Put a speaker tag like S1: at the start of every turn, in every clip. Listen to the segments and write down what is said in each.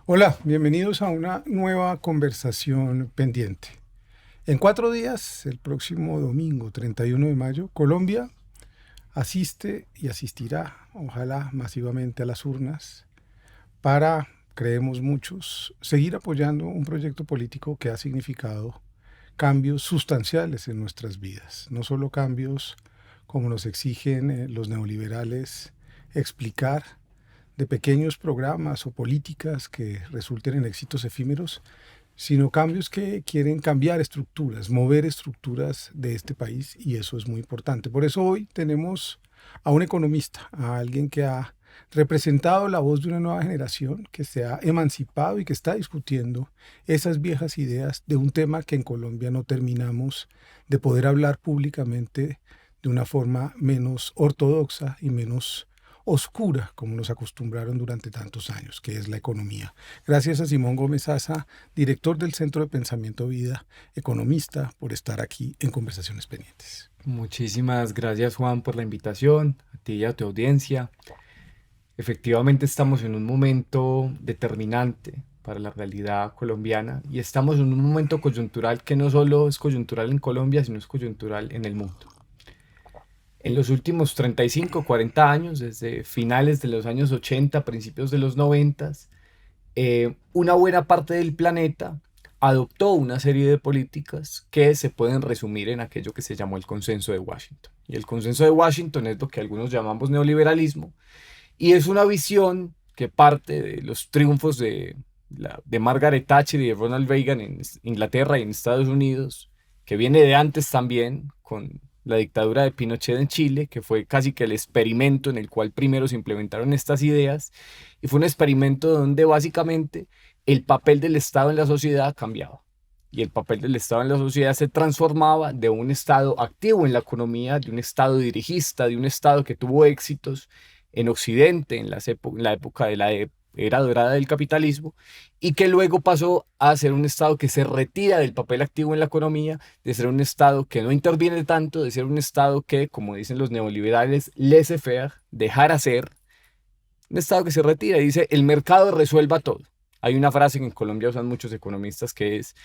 S1: Hola, bienvenidos a una nueva conversación pendiente. En 4 días, el próximo domingo 31 de mayo, Colombia asiste y asistirá, ojalá masivamente, a las urnas para, creemos muchos, seguir apoyando un proyecto político que ha significado cambios sustanciales en nuestras vidas. No solo cambios como nos exigen los neoliberales explicar, de pequeños programas o políticas que resulten en éxitos efímeros, sino cambios que quieren cambiar estructuras, mover estructuras de este país, y eso es muy importante. Por eso hoy tenemos a un economista, a alguien que ha representado la voz de una nueva generación que se ha emancipado y que está discutiendo esas viejas ideas de un tema que en Colombia no terminamos de poder hablar públicamente de una forma menos ortodoxa y menos oscura, como nos acostumbraron durante tantos años, que es la economía. Gracias a Simón Gómez Asa, director del Centro de Pensamiento Vida, economista, por estar aquí en Conversaciones Pendientes.
S2: Muchísimas gracias, Juan, por la invitación, a ti y a tu audiencia. Efectivamente estamos en un momento determinante para la realidad colombiana y estamos en un momento coyuntural que no solo es coyuntural en Colombia, sino es coyuntural en el mundo. En los últimos 35, 40 años, desde finales de los años 80, principios de los 90, una buena parte del planeta adoptó una serie de políticas que se pueden resumir en aquello que se llamó el Consenso de Washington. Y el Consenso de Washington es lo que algunos llamamos neoliberalismo, y es una visión que parte de los triunfos de Margaret Thatcher y de Ronald Reagan en Inglaterra y en Estados Unidos, que viene de antes también con la dictadura de Pinochet en Chile, que fue casi que el experimento en el cual primero se implementaron estas ideas, y fue un experimento donde básicamente el papel del Estado en la sociedad cambiaba. Y el papel del Estado en la sociedad se transformaba de un Estado activo en la economía, de un Estado dirigista, de un Estado que tuvo éxitos en Occidente, en la época de la era dorada del capitalismo, y que luego pasó a ser un Estado que se retira del papel activo en la economía, de ser un Estado que no interviene tanto, de ser un Estado que, como dicen los neoliberales, laissez-faire, dejar hacer, un Estado que se retira y dice, el mercado resuelva todo. Hay una frase que en Colombia usan muchos economistas que es,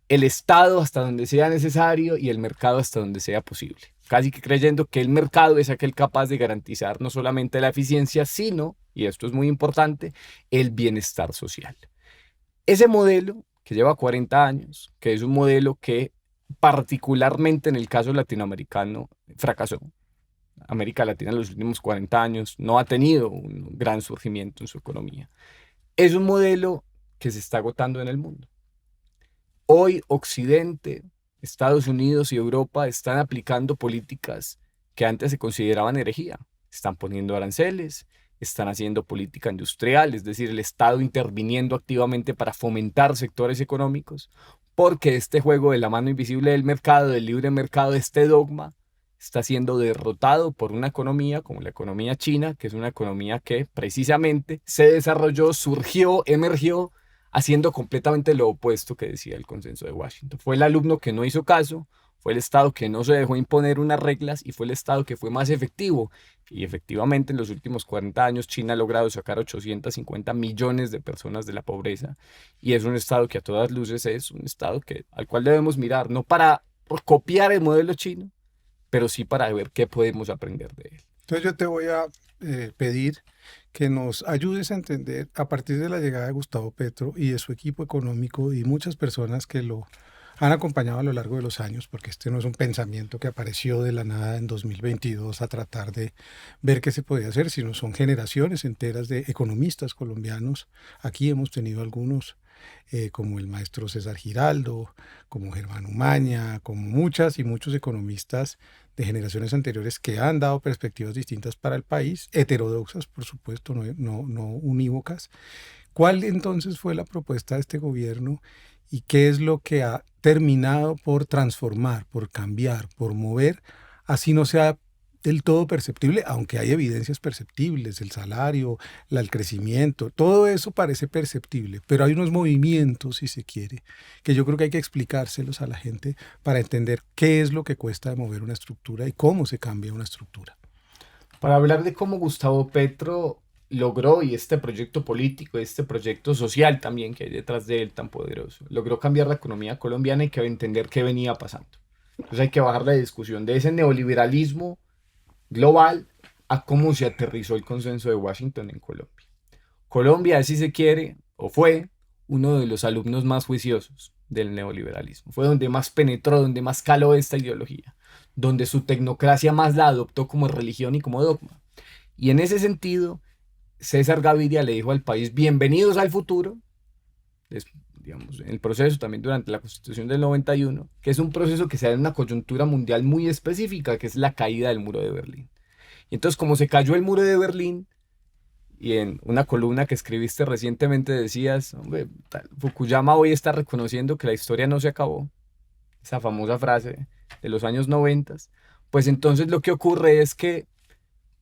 S2: el Estado hasta donde sea necesario y el mercado hasta donde sea posible. Casi que creyendo que el mercado es aquel capaz de garantizar no solamente la eficiencia, sino, y esto es muy importante, el bienestar social. Ese modelo, que lleva 40 años, que es un modelo que particularmente en el caso latinoamericano fracasó. América Latina en los últimos 40 años no ha tenido un gran surgimiento en su economía. Es un modelo que se está agotando en el mundo. Hoy Occidente, Estados Unidos y Europa están aplicando políticas que antes se consideraban herejía. Están poniendo aranceles, están haciendo política industrial, es decir, el Estado interviniendo activamente para fomentar sectores económicos, porque este juego de la mano invisible del mercado, del libre mercado, este dogma, está siendo derrotado por una economía como la economía china, que es una economía que precisamente se desarrolló, surgió, emergió haciendo completamente lo opuesto que decía el Consenso de Washington. Fue el alumno que no hizo caso, fue el Estado que no se dejó imponer unas reglas y fue el Estado que fue más efectivo. Y efectivamente en los últimos 40 años China ha logrado sacar 850 millones de personas de la pobreza, y es un Estado que a todas luces es un Estado al cual debemos mirar, no para copiar el modelo chino, pero sí para ver qué podemos aprender de él.
S1: Entonces yo te voy a pedir que nos ayudes a entender, a partir de la llegada de Gustavo Petro y de su equipo económico y muchas personas que lo han acompañado a lo largo de los años, porque este no es un pensamiento que apareció de la nada en 2022 a tratar de ver qué se podía hacer, sino son generaciones enteras de economistas colombianos. Aquí hemos tenido algunos, como el maestro César Giraldo, como Germán Umaña, como muchas y muchos economistas de generaciones anteriores que han dado perspectivas distintas para el país, heterodoxas, por supuesto, no unívocas. ¿Cuál entonces fue la propuesta de este gobierno y qué es lo que ha terminado por transformar, por cambiar, por mover, así no sea del todo perceptible, aunque hay evidencias perceptibles, el salario, el crecimiento, todo eso parece perceptible, pero hay unos movimientos, si se quiere, que yo creo que hay que explicárselos a la gente para entender qué es lo que cuesta de mover una estructura y cómo se cambia una estructura.
S2: Para hablar de cómo Gustavo Petro logró, y este proyecto político, este proyecto social también que hay detrás de él tan poderoso, logró cambiar la economía colombiana y que entender qué venía pasando. Entonces hay que bajar la discusión de ese neoliberalismo global a cómo se aterrizó el consenso de Washington en Colombia. Colombia, si se quiere, o fue uno de los alumnos más juiciosos del neoliberalismo. Fue donde más penetró, donde más caló esta ideología, donde su tecnocracia más la adoptó como religión y como dogma. Y en ese sentido, César Gaviria le dijo al país, bienvenidos al futuro, digamos, en el proceso también durante la Constitución del 91, que es un proceso que se da en una coyuntura mundial muy específica, que es la caída del muro de Berlín. Y entonces, como se cayó el muro de Berlín, y en una columna que escribiste recientemente decías, hombre, Fukuyama hoy está reconociendo que la historia no se acabó, esa famosa frase de los años 90, pues entonces lo que ocurre es que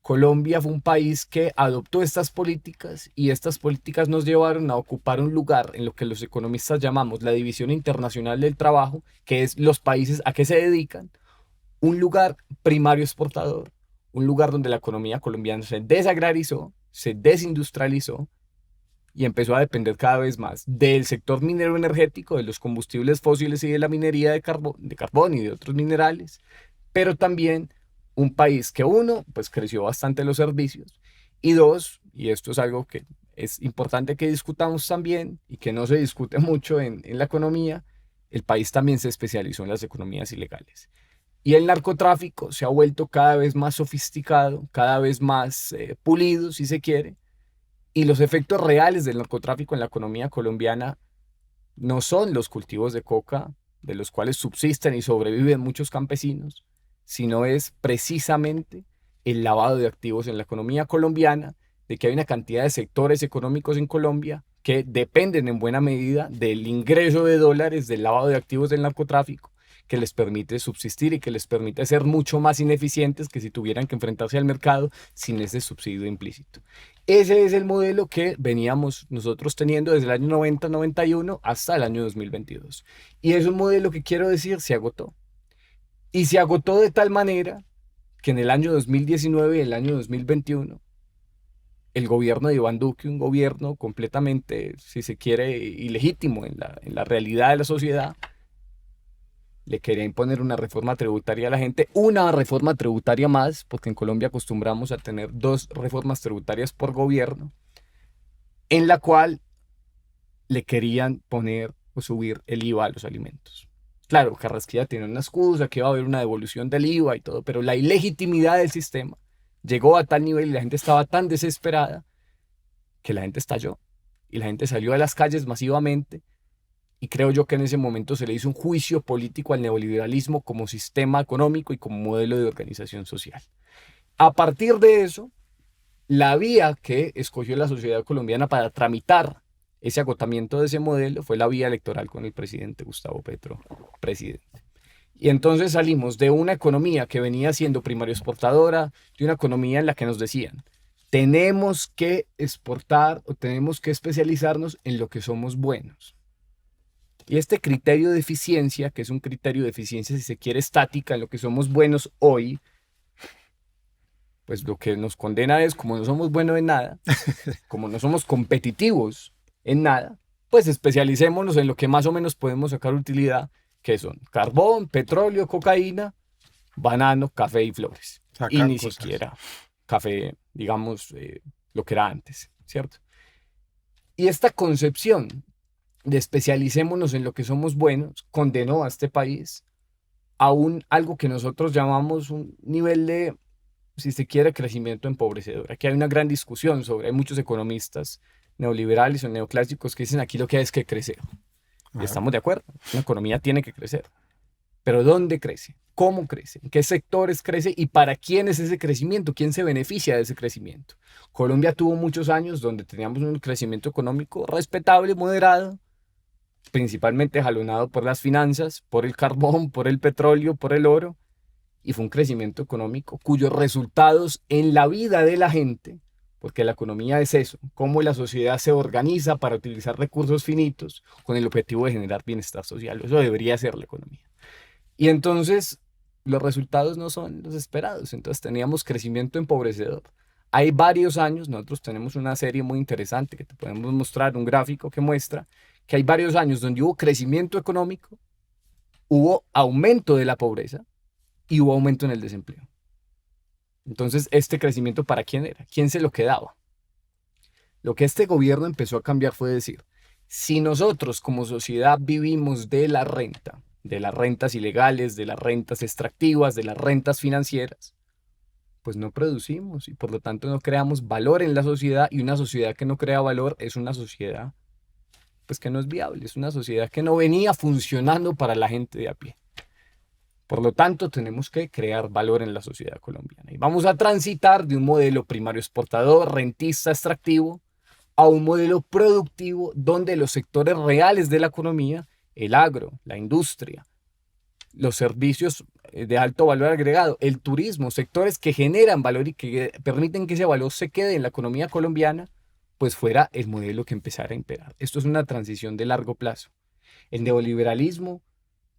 S2: Colombia fue un país que adoptó estas políticas y estas políticas nos llevaron a ocupar un lugar en lo que los economistas llamamos la División Internacional del Trabajo, que es los países a qué se dedican, un lugar primario exportador, un lugar donde la economía colombiana se desagrarizó, se desindustrializó y empezó a depender cada vez más del sector minero energético, de los combustibles fósiles y de la minería de carbón y de otros minerales, pero también un país que uno, pues creció bastante los servicios y dos, y esto es algo que es importante que discutamos también y que no se discute mucho en la economía, el país también se especializó en las economías ilegales. Y el narcotráfico se ha vuelto cada vez más sofisticado, cada vez más pulido, si se quiere, y los efectos reales del narcotráfico en la economía colombiana no son los cultivos de coca, de los cuales subsisten y sobreviven muchos campesinos, sino es precisamente el lavado de activos en la economía colombiana, de que hay una cantidad de sectores económicos en Colombia que dependen en buena medida del ingreso de dólares del lavado de activos del narcotráfico, que les permite subsistir y que les permite ser mucho más ineficientes que si tuvieran que enfrentarse al mercado sin ese subsidio implícito. Ese es el modelo que veníamos nosotros teniendo desde el año 90-91 hasta el año 2022. Y es un modelo que, quiero decir, se agotó. Y se agotó de tal manera que en el año 2019 y el año 2021, el gobierno de Iván Duque, un gobierno completamente, si se quiere, ilegítimo en la realidad de la sociedad, le quería imponer una reforma tributaria a la gente, una reforma tributaria más, porque en Colombia acostumbramos a tener 2 reformas tributarias por gobierno, en la cual le querían poner o subir el IVA a los alimentos. Claro, Carrasquilla tiene una excusa, que iba a haber una devolución del IVA y todo, pero la ilegitimidad del sistema llegó a tal nivel y la gente estaba tan desesperada que la gente estalló y la gente salió a las calles masivamente. Y creo yo que en ese momento se le hizo un juicio político al neoliberalismo como sistema económico y como modelo de organización social. A partir de eso, la vía que escogió la sociedad colombiana para tramitar ese agotamiento de ese modelo fue la vía electoral con el presidente Gustavo Petro, presidente. Y entonces salimos de una economía que venía siendo primario exportadora, de una economía en la que nos decían, tenemos que exportar o tenemos que especializarnos en lo que somos buenos. Y este criterio de eficiencia, que es un criterio de eficiencia, si se quiere, estática, en lo que somos buenos hoy, pues lo que nos condena es, como no somos buenos en nada, como no somos competitivos en nada, pues especialicémonos en lo que más o menos podemos sacar utilidad, que son carbón, petróleo, cocaína, banano, café y flores. Y ni siquiera café, digamos, lo que era antes, ¿cierto? Y esta concepción de especialicémonos en lo que somos buenos, condenó a este país a algo que nosotros llamamos un nivel de, si se quiere, crecimiento empobrecedor. Aquí hay una gran discusión sobre, hay muchos economistas neoliberales o neoclásicos que dicen aquí lo que hay es que crecer. Y estamos de acuerdo, una economía tiene que crecer. Pero ¿dónde crece? ¿Cómo crece? ¿En qué sectores crece? ¿Y para quién es ese crecimiento? ¿Quién se beneficia de ese crecimiento? Colombia tuvo muchos años donde teníamos un crecimiento económico respetable, moderado, principalmente jalonado por las finanzas, por el carbón, por el petróleo, por el oro, y fue un crecimiento económico cuyos resultados en la vida de la gente, porque la economía es eso, cómo la sociedad se organiza para utilizar recursos finitos con el objetivo de generar bienestar social. Eso debería ser la economía. Y entonces los resultados no son los esperados. Entonces teníamos crecimiento empobrecedor. Hay varios años, nosotros tenemos una serie muy interesante que te podemos mostrar, un gráfico que muestra que hay varios años donde hubo crecimiento económico, hubo aumento de la pobreza y hubo aumento en el desempleo. Entonces, ¿este crecimiento para quién era? ¿Quién se lo quedaba? Lo que este gobierno empezó a cambiar fue decir, si nosotros como sociedad vivimos de la renta, de las rentas ilegales, de las rentas extractivas, de las rentas financieras, pues no producimos y por lo tanto no creamos valor en la sociedad, y una sociedad que no crea valor es una sociedad pues que no es viable, es una sociedad que no venía funcionando para la gente de a pie. Por lo tanto, tenemos que crear valor en la sociedad colombiana y vamos a transitar de un modelo primario exportador, rentista, extractivo, a un modelo productivo donde los sectores reales de la economía, el agro, la industria, los servicios de alto valor agregado, el turismo, sectores que generan valor y que permiten que ese valor se quede en la economía colombiana, pues fuera el modelo que empezara a imperar. Esto es una transición de largo plazo. El neoliberalismo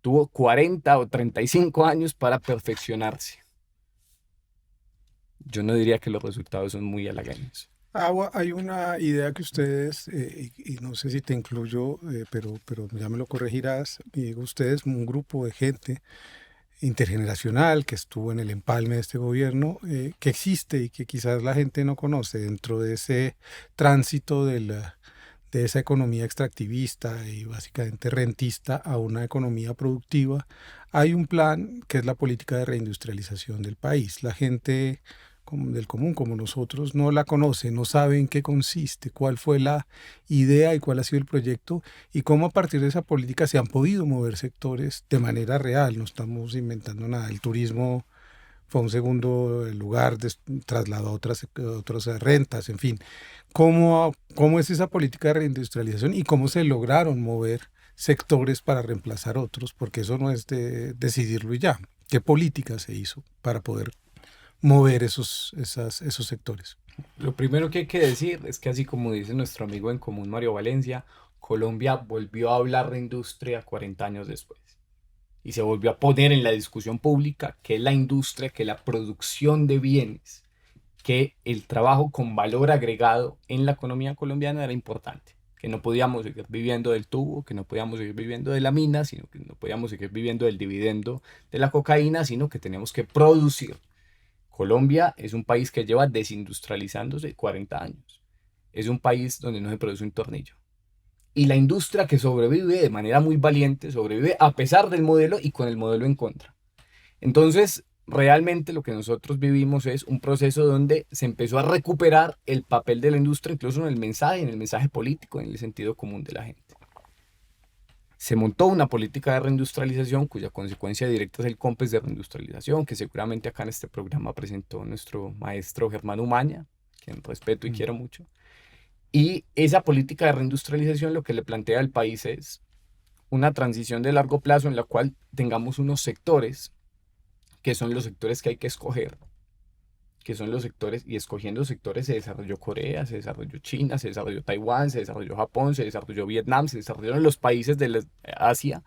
S2: tuvo 40 o 35 años para perfeccionarse. Yo no diría que los resultados son muy halagüeños.
S1: Hay una idea que ustedes, y no sé si te incluyo, pero ya me lo corregirás, y digo ustedes, un grupo de gente intergeneracional que estuvo en el empalme de este gobierno, que existe y que quizás la gente no conoce dentro de ese tránsito de esa economía extractivista y básicamente rentista a una economía productiva. Hay un plan que es la política de reindustrialización del país. La gente del común como nosotros no la conoce, no sabe en qué consiste, cuál fue la idea y cuál ha sido el proyecto y cómo a partir de esa política se han podido mover sectores de manera real. No estamos inventando nada. El turismo fue un segundo lugar, trasladó a otras rentas, en fin. ¿Cómo es esa política de reindustrialización y cómo se lograron mover sectores para reemplazar otros? Porque eso no es de decidirlo y ya. ¿Qué política se hizo para poder mover esos sectores?
S2: Lo primero que hay que decir es que, así como dice nuestro amigo en común Mario Valencia, Colombia volvió a hablar de industria 40 años después y se volvió a poner en la discusión pública que la industria, que la producción de bienes, que el trabajo con valor agregado en la economía colombiana era importante, que no podíamos seguir viviendo del tubo, que no podíamos seguir viviendo de la mina, sino que no podíamos seguir viviendo del dividendo de la cocaína, sino que teníamos que producir. Colombia es un país que lleva desindustrializándose 40 años. Es un país donde no se produce un tornillo. Y la industria que sobrevive de manera muy valiente, sobrevive a pesar del modelo y con el modelo en contra. Entonces, realmente lo que nosotros vivimos es un proceso donde se empezó a recuperar el papel de la industria, incluso en el mensaje político, en el sentido común de la gente. Se montó una política de reindustrialización cuya consecuencia directa es el COMPES de reindustrialización, que seguramente acá en este programa presentó nuestro maestro Germán Umaña, quien respeto y quiero mucho. Y esa política de reindustrialización lo que le plantea al país es una transición de largo plazo en la cual tengamos unos sectores que son los sectores que hay que escoger, que son los sectores, y escogiendo sectores se desarrolló Corea, se desarrolló China, se desarrolló Taiwán, se desarrolló Japón, se desarrolló Vietnam, se desarrollaron los países de Asia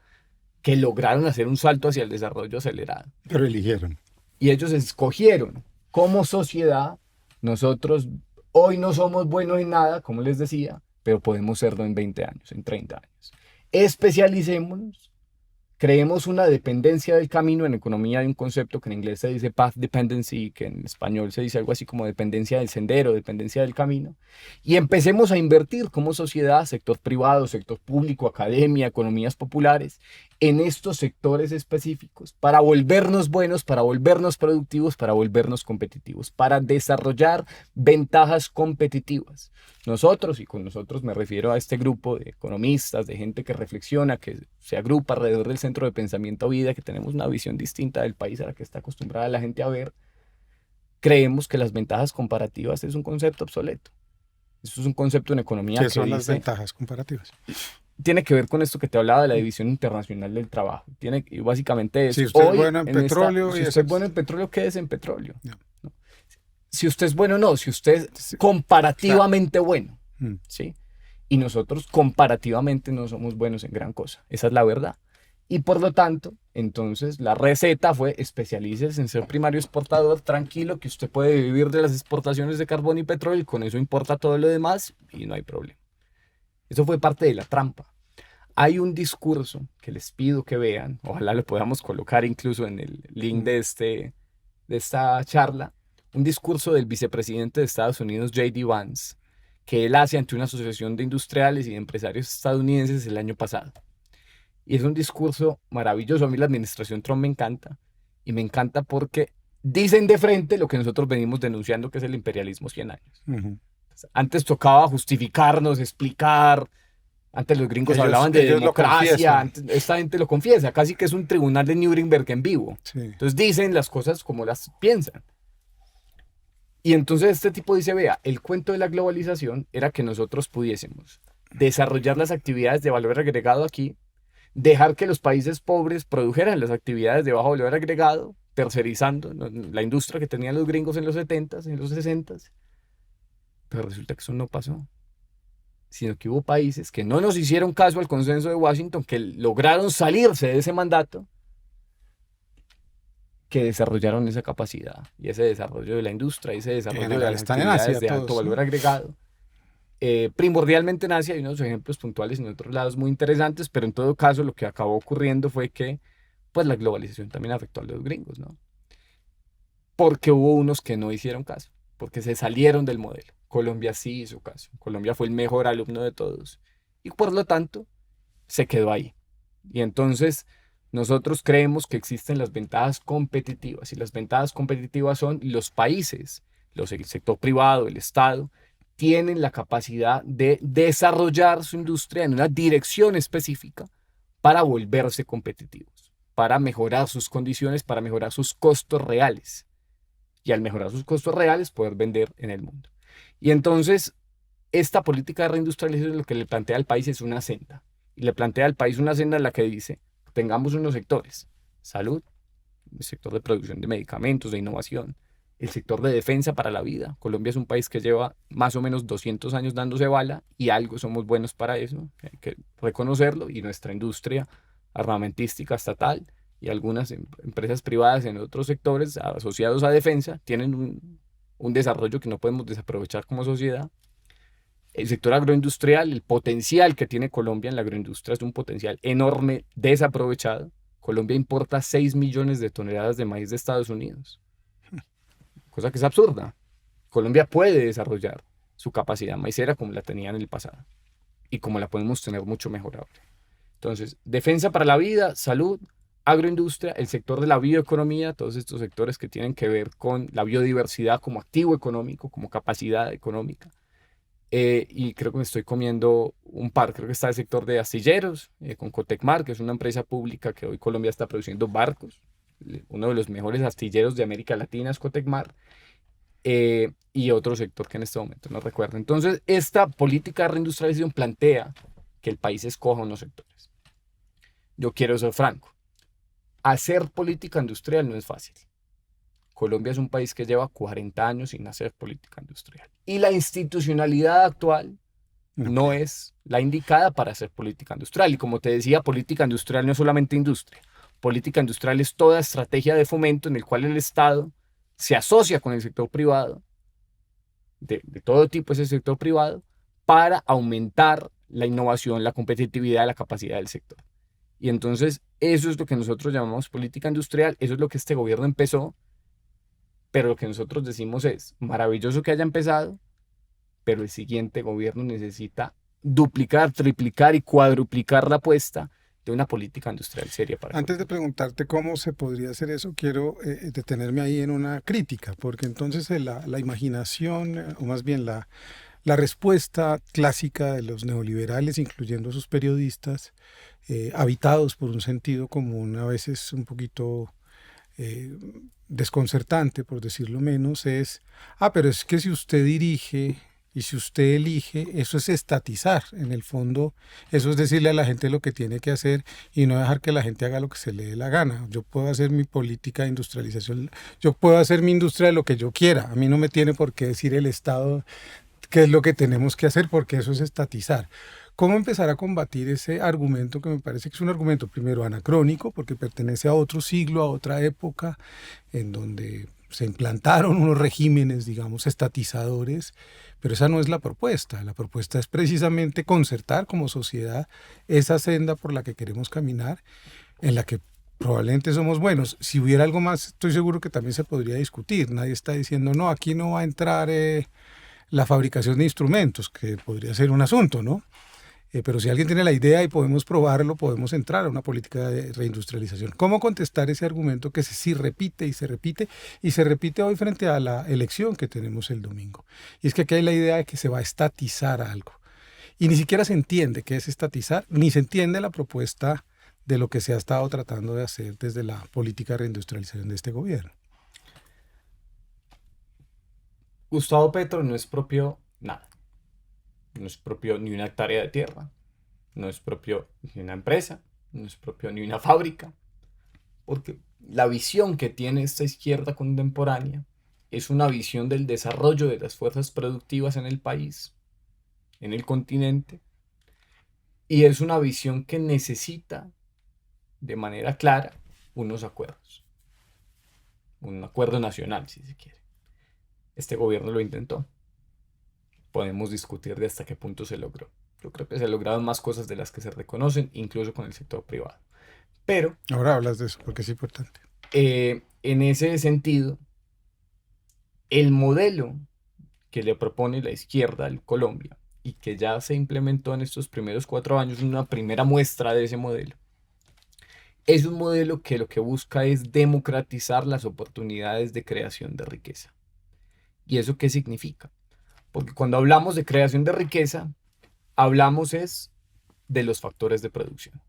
S2: que lograron hacer un salto hacia el desarrollo acelerado.
S1: Pero eligieron.
S2: Y ellos escogieron como sociedad, nosotros hoy no somos buenos en nada, como les decía, pero podemos serlo en 20 años, en 30 años. Especialicémonos. Creemos una dependencia del camino. En economía hay un concepto que en inglés se dice path dependency, que en español se dice algo así como dependencia del sendero, dependencia del camino. Y empecemos a invertir como sociedad, sector privado, sector público, academia, economías populares, en estos sectores específicos para volvernos buenos, para volvernos productivos, para volvernos competitivos, para desarrollar ventajas competitivas. Nosotros, y con nosotros me refiero a este grupo de economistas, de gente que reflexiona, que se agrupa alrededor del centro de pensamiento Vida, que tenemos una visión distinta del país a la que está acostumbrada la gente a ver, creemos que las ventajas comparativas es un concepto obsoleto. Eso es un concepto en economía
S1: ¿Qué son las ventajas comparativas?
S2: Tiene que ver con esto que te hablaba de la división internacional del trabajo. Y básicamente es,
S1: si usted es bueno en petróleo,
S2: si usted es bueno en petróleo, quédese en petróleo.
S1: No.
S2: ¿No? Si usted es bueno, no. Si usted es comparativamente bueno, ¿sí? Y nosotros comparativamente no somos buenos en gran cosa. Esa es la verdad. Y por lo tanto, entonces la receta fue especialícese en ser primario exportador, tranquilo, que usted puede vivir de las exportaciones de carbón y petróleo y con eso importa todo lo demás y no hay problema. Eso fue parte de la trampa. Hay un discurso que les pido que vean, ojalá lo podamos colocar incluso en el link de esta charla, un discurso del vicepresidente de Estados Unidos, J.D. Vance, que él hace ante una asociación de industriales y de empresarios estadounidenses el año pasado. Y es un discurso maravilloso. A mí la administración Trump me encanta. Y me encanta porque dicen de frente lo que nosotros venimos denunciando, que es el imperialismo 100 años.
S1: Ujú.
S2: Antes tocaba justificarnos, explicar. Antes los gringos hablaban de
S1: ellos lo
S2: democracia.
S1: confiesan.
S2: Antes, esta gente lo confiesa. Casi que es un tribunal de Nuremberg en vivo.
S1: Sí.
S2: Entonces dicen las cosas como las piensan. Y entonces este tipo dice, vea, el cuento de la globalización era que nosotros pudiésemos desarrollar las actividades de valor agregado aquí, dejar que los países pobres produjeran las actividades de bajo valor agregado, tercerizando, ¿no?, la industria que tenían los gringos en los 70s, en los 60s. Pero resulta que eso no pasó, sino que hubo países que no nos hicieron caso al consenso de Washington, que lograron salirse de ese mandato, que desarrollaron esa capacidad y ese desarrollo de la industria, ese desarrollo de las
S1: Están en
S2: actividades
S1: Asia
S2: de alto
S1: todos,
S2: valor
S1: ¿no?
S2: agregado. Primordialmente en Asia hay unos ejemplos puntuales en otros lados muy interesantes, pero en todo caso lo que acabó ocurriendo fue que pues la globalización también afectó a los gringos, ¿no? Porque hubo unos que no hicieron caso, porque se salieron del modelo. Colombia sí hizo caso. Colombia fue el mejor alumno de todos y por lo tanto se quedó ahí. Y entonces nosotros creemos que existen las ventajas competitivas y las ventajas competitivas son los países, el sector privado, el Estado, tienen la capacidad de desarrollar su industria en una dirección específica para volverse competitivos, para mejorar sus condiciones, para mejorar sus costos reales. Y al mejorar sus costos reales, poder vender en el mundo. Y entonces, esta política de reindustrialización lo que le plantea al país es una senda. Y le plantea al país una senda en la que dice, tengamos unos sectores, salud, el sector de producción de medicamentos, de innovación, el sector de defensa para la vida. Colombia es un país que lleva más o menos 200 años dándose bala y algo somos buenos para eso, hay que reconocerlo, y nuestra industria armamentística estatal y algunas empresas privadas en otros sectores asociados a defensa tienen un desarrollo que no podemos desaprovechar como sociedad. El sector agroindustrial, el potencial que tiene Colombia en la agroindustria es un potencial enorme, desaprovechado. Colombia importa 6 millones de toneladas de maíz de Estados Unidos, cosa que es absurda. Colombia puede desarrollar su capacidad maicera como la tenía en el pasado y como la podemos tener mucho mejor ahora. Entonces, defensa para la vida, salud, agroindustria, el sector de la bioeconomía, todos estos sectores que tienen que ver con la biodiversidad como activo económico, como capacidad económica. Y creo que me estoy comiendo un par. Creo que está el sector de astilleros, con Cotecmar, que es una empresa pública que hoy Colombia está produciendo barcos. Uno de los mejores astilleros de América Latina es Cotecmar. Y otro sector que en este momento no recuerdo. Entonces, esta política de reindustrialización plantea que el país escoja unos sectores. Yo quiero ser franco. Hacer política industrial no es fácil. Colombia es un país que lleva 40 años sin hacer política industrial. Y la institucionalidad actual no es la indicada para hacer política industrial. Y como te decía, política industrial no es solamente industria. Política industrial es toda estrategia de fomento en el cual el Estado se asocia con el sector privado, de todo tipo ese sector privado, para aumentar la innovación, la competitividad, la capacidad del sector. Y entonces eso es lo que nosotros llamamos política industrial, eso es lo que este gobierno empezó, pero lo que nosotros decimos es, maravilloso que haya empezado, pero el siguiente gobierno necesita duplicar, triplicar y cuadruplicar la apuesta de una política industrial seria para
S1: Antes de
S2: Colombia.
S1: preguntarte cómo se podría hacer eso, quiero detenerme ahí en una crítica, porque entonces la imaginación, o más bien la respuesta clásica de los neoliberales, incluyendo sus periodistas, habitados por un sentido común, a veces un poquito desconcertante, por decirlo menos, es, pero es que si usted dirige y si usted elige, eso es estatizar. En el fondo, eso es decirle a la gente lo que tiene que hacer y no dejar que la gente haga lo que se le dé la gana. Yo puedo hacer mi política de industrialización, yo puedo hacer mi industria de lo que yo quiera. A mí no me tiene por qué decir el Estado qué es lo que tenemos que hacer, porque eso es estatizar. ¿Cómo empezar a combatir ese argumento que me parece que es un argumento primero anacrónico, porque pertenece a otro siglo, a otra época, en donde se implantaron unos regímenes, digamos, estatizadores, pero esa no es la propuesta. La propuesta es precisamente concertar como sociedad esa senda por la que queremos caminar, en la que probablemente somos buenos. Si hubiera algo más, estoy seguro que también se podría discutir. Nadie está diciendo, no, aquí no va a entrar la fabricación de instrumentos, que podría ser un asunto, ¿no? Pero si alguien tiene la idea y podemos probarlo, podemos entrar a una política de reindustrialización. ¿Cómo contestar ese argumento que sí repite y se repite y se repite hoy frente a la elección que tenemos el domingo? Y es que aquí hay la idea de que se va a estatizar algo. Y ni siquiera se entiende qué es estatizar, ni se entiende la propuesta de lo que se ha estado tratando de hacer desde la política de reindustrialización de este gobierno.
S2: Gustavo Petro no es propio nada. No es propio ni una hectárea de tierra, no es propio ni una empresa, no es propio ni una fábrica, porque la visión que tiene esta izquierda contemporánea es una visión del desarrollo de las fuerzas productivas en el país, en el continente, y es una visión que necesita de manera clara unos acuerdos, un acuerdo nacional, si se quiere. Este gobierno lo intentó. Podemos discutir de hasta qué punto se logró. Yo creo que se lograron más cosas de las que se reconocen, incluso con el sector privado. Pero
S1: ahora hablas de eso, porque es importante.
S2: En ese sentido, el modelo que le propone la izquierda al Colombia y que ya se implementó en estos primeros 4 años, una primera muestra de ese modelo, es un modelo que lo que busca es democratizar las oportunidades de creación de riqueza. ¿Y eso qué significa? Porque cuando hablamos de creación de riqueza, hablamos es de los factores de producción.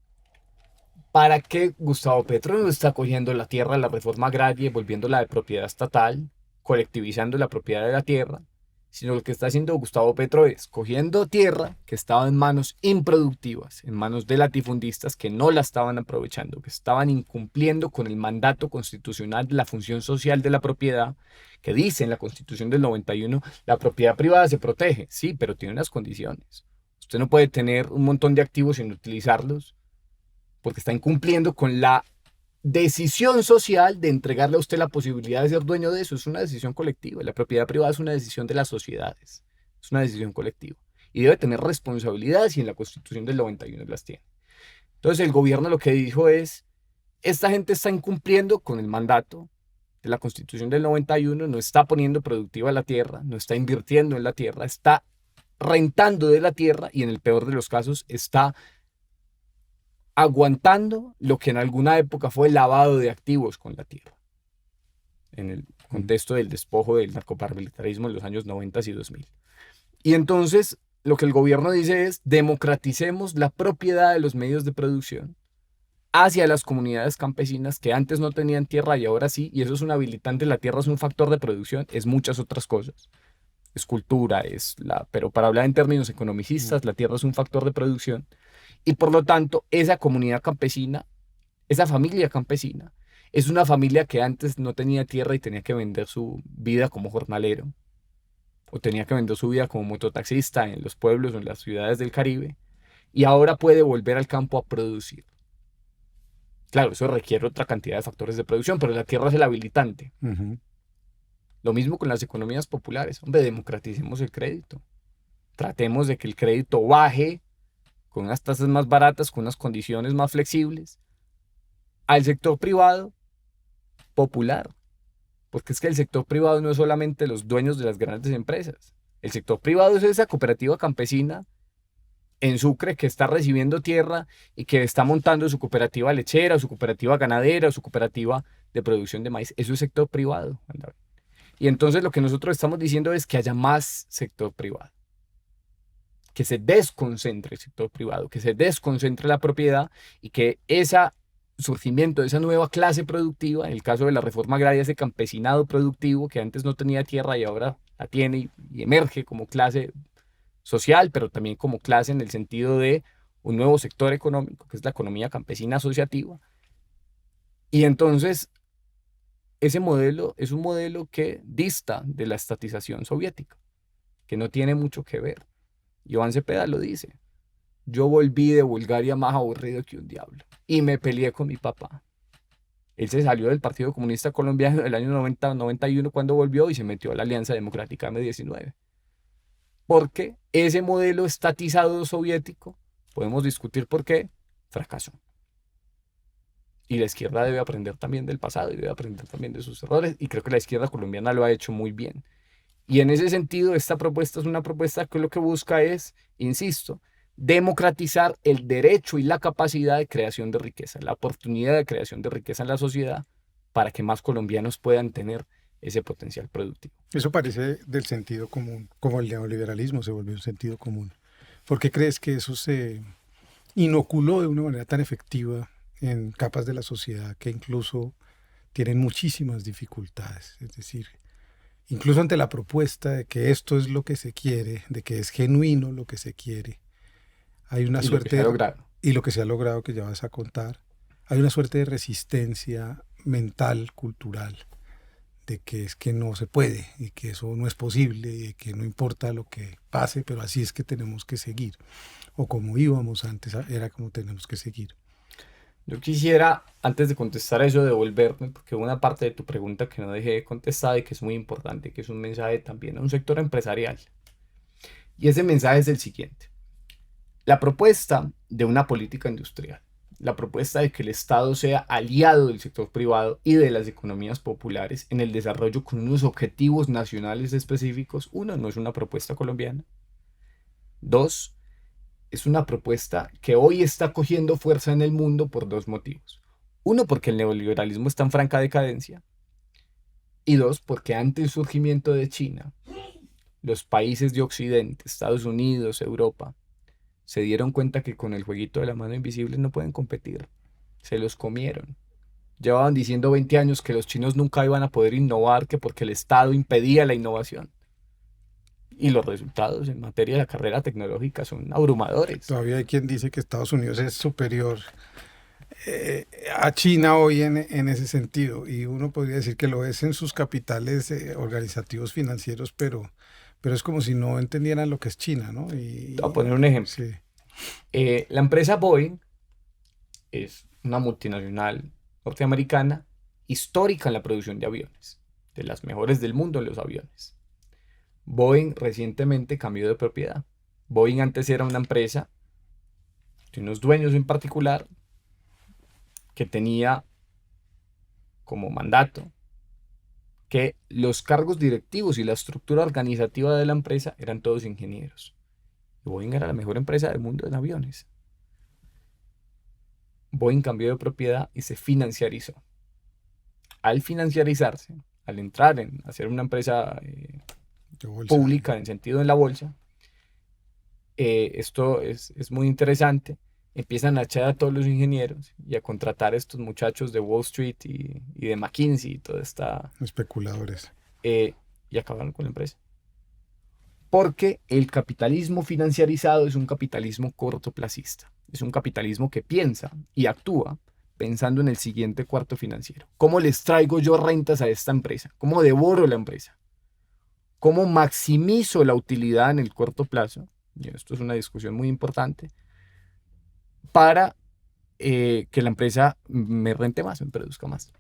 S2: ¿Para qué Gustavo Petro no está cogiendo la tierra, la reforma agraria y volviéndola de propiedad estatal, colectivizando la propiedad de la tierra? Sino lo que está haciendo Gustavo Petro es cogiendo tierra que estaba en manos improductivas, en manos de latifundistas que no la estaban aprovechando, que estaban incumpliendo con el mandato constitucional de la función social de la propiedad, que dice en la Constitución del 91, la propiedad privada se protege, sí, pero tiene unas condiciones. Usted no puede tener un montón de activos sin utilizarlos, porque está incumpliendo con la decisión social de entregarle a usted la posibilidad de ser dueño de eso. Es una decisión colectiva. La propiedad privada es una decisión de las sociedades. Es una decisión colectiva. Y debe tener responsabilidades y en la Constitución del 91 las tiene. Entonces el gobierno lo que dijo es, esta gente está incumpliendo con el mandato de la Constitución del 91, no está poniendo productiva la tierra, no está invirtiendo en la tierra, está rentando de la tierra y en el peor de los casos está aguantando lo que en alguna época fue lavado de activos con la tierra, en el contexto del despojo del narcoparamilitarismo en los años 90 y 2000. Y entonces lo que el gobierno dice es democraticemos la propiedad de los medios de producción hacia las comunidades campesinas que antes no tenían tierra y ahora sí, y eso es un habilitante. La tierra es un factor de producción, es muchas otras cosas. Es cultura, pero para hablar en términos economicistas, la tierra es un factor de producción. Y por lo tanto, esa comunidad campesina, esa familia campesina, es una familia que antes no tenía tierra y tenía que vender su vida como jornalero, o tenía que vender su vida como mototaxista en los pueblos o en las ciudades del Caribe, y ahora puede volver al campo a producir. Claro, eso requiere otra cantidad de factores de producción, pero la tierra es el habilitante. Lo mismo con las economías populares. Hombre, democraticemos el crédito. Tratemos de que el crédito baje con unas tasas más baratas, con unas condiciones más flexibles, al sector privado popular. Porque es que el sector privado no es solamente los dueños de las grandes empresas. El sector privado es esa cooperativa campesina en Sucre que está recibiendo tierra y que está montando su cooperativa lechera, su cooperativa ganadera, su cooperativa de producción de maíz. Eso es sector privado. Y entonces lo que nosotros estamos diciendo es que haya más sector privado. Que se desconcentre el sector privado, que se desconcentre la propiedad y que ese surgimiento de esa nueva clase productiva, en el caso de la reforma agraria, ese campesinado productivo que antes no tenía tierra y ahora la tiene y emerge como clase social, pero también como clase en el sentido de un nuevo sector económico, que es la economía campesina asociativa. Y entonces ese modelo es un modelo que dista de la estatización soviética, que no tiene mucho que ver. Iván Cepeda lo dice. yo volví de Bulgaria más aburrido que un diablo y me peleé con mi papá. Él se salió del Partido Comunista Colombiano en el año 90-91 cuando volvió y se metió a la Alianza Democrática M19. Porque ese modelo estatizado soviético, podemos discutir por qué, fracasó. Y la izquierda debe aprender también del pasado y debe aprender también de sus errores. Y creo que la izquierda colombiana lo ha hecho muy bien. Y en ese sentido, esta propuesta es una propuesta que lo que busca es, insisto, democratizar el derecho y la capacidad de creación de riqueza, la oportunidad de creación de riqueza en la sociedad para que más colombianos puedan tener ese potencial productivo.
S1: Eso parece del sentido común, como el neoliberalismo se volvió un sentido común. ¿Por qué crees que eso se inoculó de una manera tan efectiva en capas de la sociedad que incluso tienen muchísimas dificultades? Es decir, incluso ante la propuesta de que esto es lo que se quiere, de que es genuino lo que se quiere, hay una
S2: Y lo que se
S1: suerte,
S2: ha logrado.
S1: y lo que se ha logrado que ya vas a contar, hay una suerte de resistencia mental, cultural, de que es que no se puede y que eso no es posible y que no importa lo que pase, pero así es que tenemos que seguir. O como íbamos antes, era como tenemos que seguir.
S2: Yo quisiera, antes de contestar eso, devolverme, porque hubo una parte de tu pregunta que no dejé contestada y que es muy importante, que es un mensaje también a un sector empresarial. Y ese mensaje es el siguiente. La propuesta de una política industrial, la propuesta de que el Estado sea aliado del sector privado y de las economías populares en el desarrollo con unos objetivos nacionales específicos, uno, no es una propuesta colombiana. Dos, es una propuesta que hoy está cogiendo fuerza en el mundo por dos motivos. Uno, porque el neoliberalismo está en franca decadencia. Y dos, porque ante el surgimiento de China, los países de Occidente, Estados Unidos, Europa, se dieron cuenta que con el jueguito de la mano invisible no pueden competir. Se los comieron. Llevaban diciendo 20 años que los chinos nunca iban a poder innovar, que porque el Estado impedía la innovación. Y los resultados en materia de la carrera tecnológica son abrumadores.
S1: Todavía hay quien dice que Estados Unidos es superior a China hoy en ese sentido, y uno podría decir que lo es en sus capitales organizativos financieros, pero es como si no entendieran lo que es China, ¿no?
S2: Te voy a poner un ejemplo.
S1: Sí.
S2: La empresa Boeing es una multinacional norteamericana histórica en la producción de aviones, de las mejores del mundo en los aviones. Boeing recientemente cambió de propiedad. Boeing antes era una empresa de unos dueños en particular que tenía como mandato que los cargos directivos y la estructura organizativa de la empresa eran todos ingenieros. Y Boeing era la mejor empresa del mundo en aviones. Boeing cambió de propiedad y se financiarizó. Al financiarizarse, al entrar en hacer una empresa pública, en sentido en la bolsa, esto es muy interesante. Empiezan a echar a todos los ingenieros y a contratar a estos muchachos de Wall Street y de McKinsey y toda esta...
S1: especuladores.
S2: Y acabaron con la empresa. Porque el capitalismo financiarizado es un capitalismo cortoplacista. Es un capitalismo que piensa y actúa pensando en el siguiente cuarto financiero. ¿Cómo les traigo yo rentas a esta empresa? ¿Cómo devoro la empresa? ¿Cómo maximizo la utilidad en el corto plazo? Y esto es una discusión muy importante. Para que la empresa me rente más, me produzca más.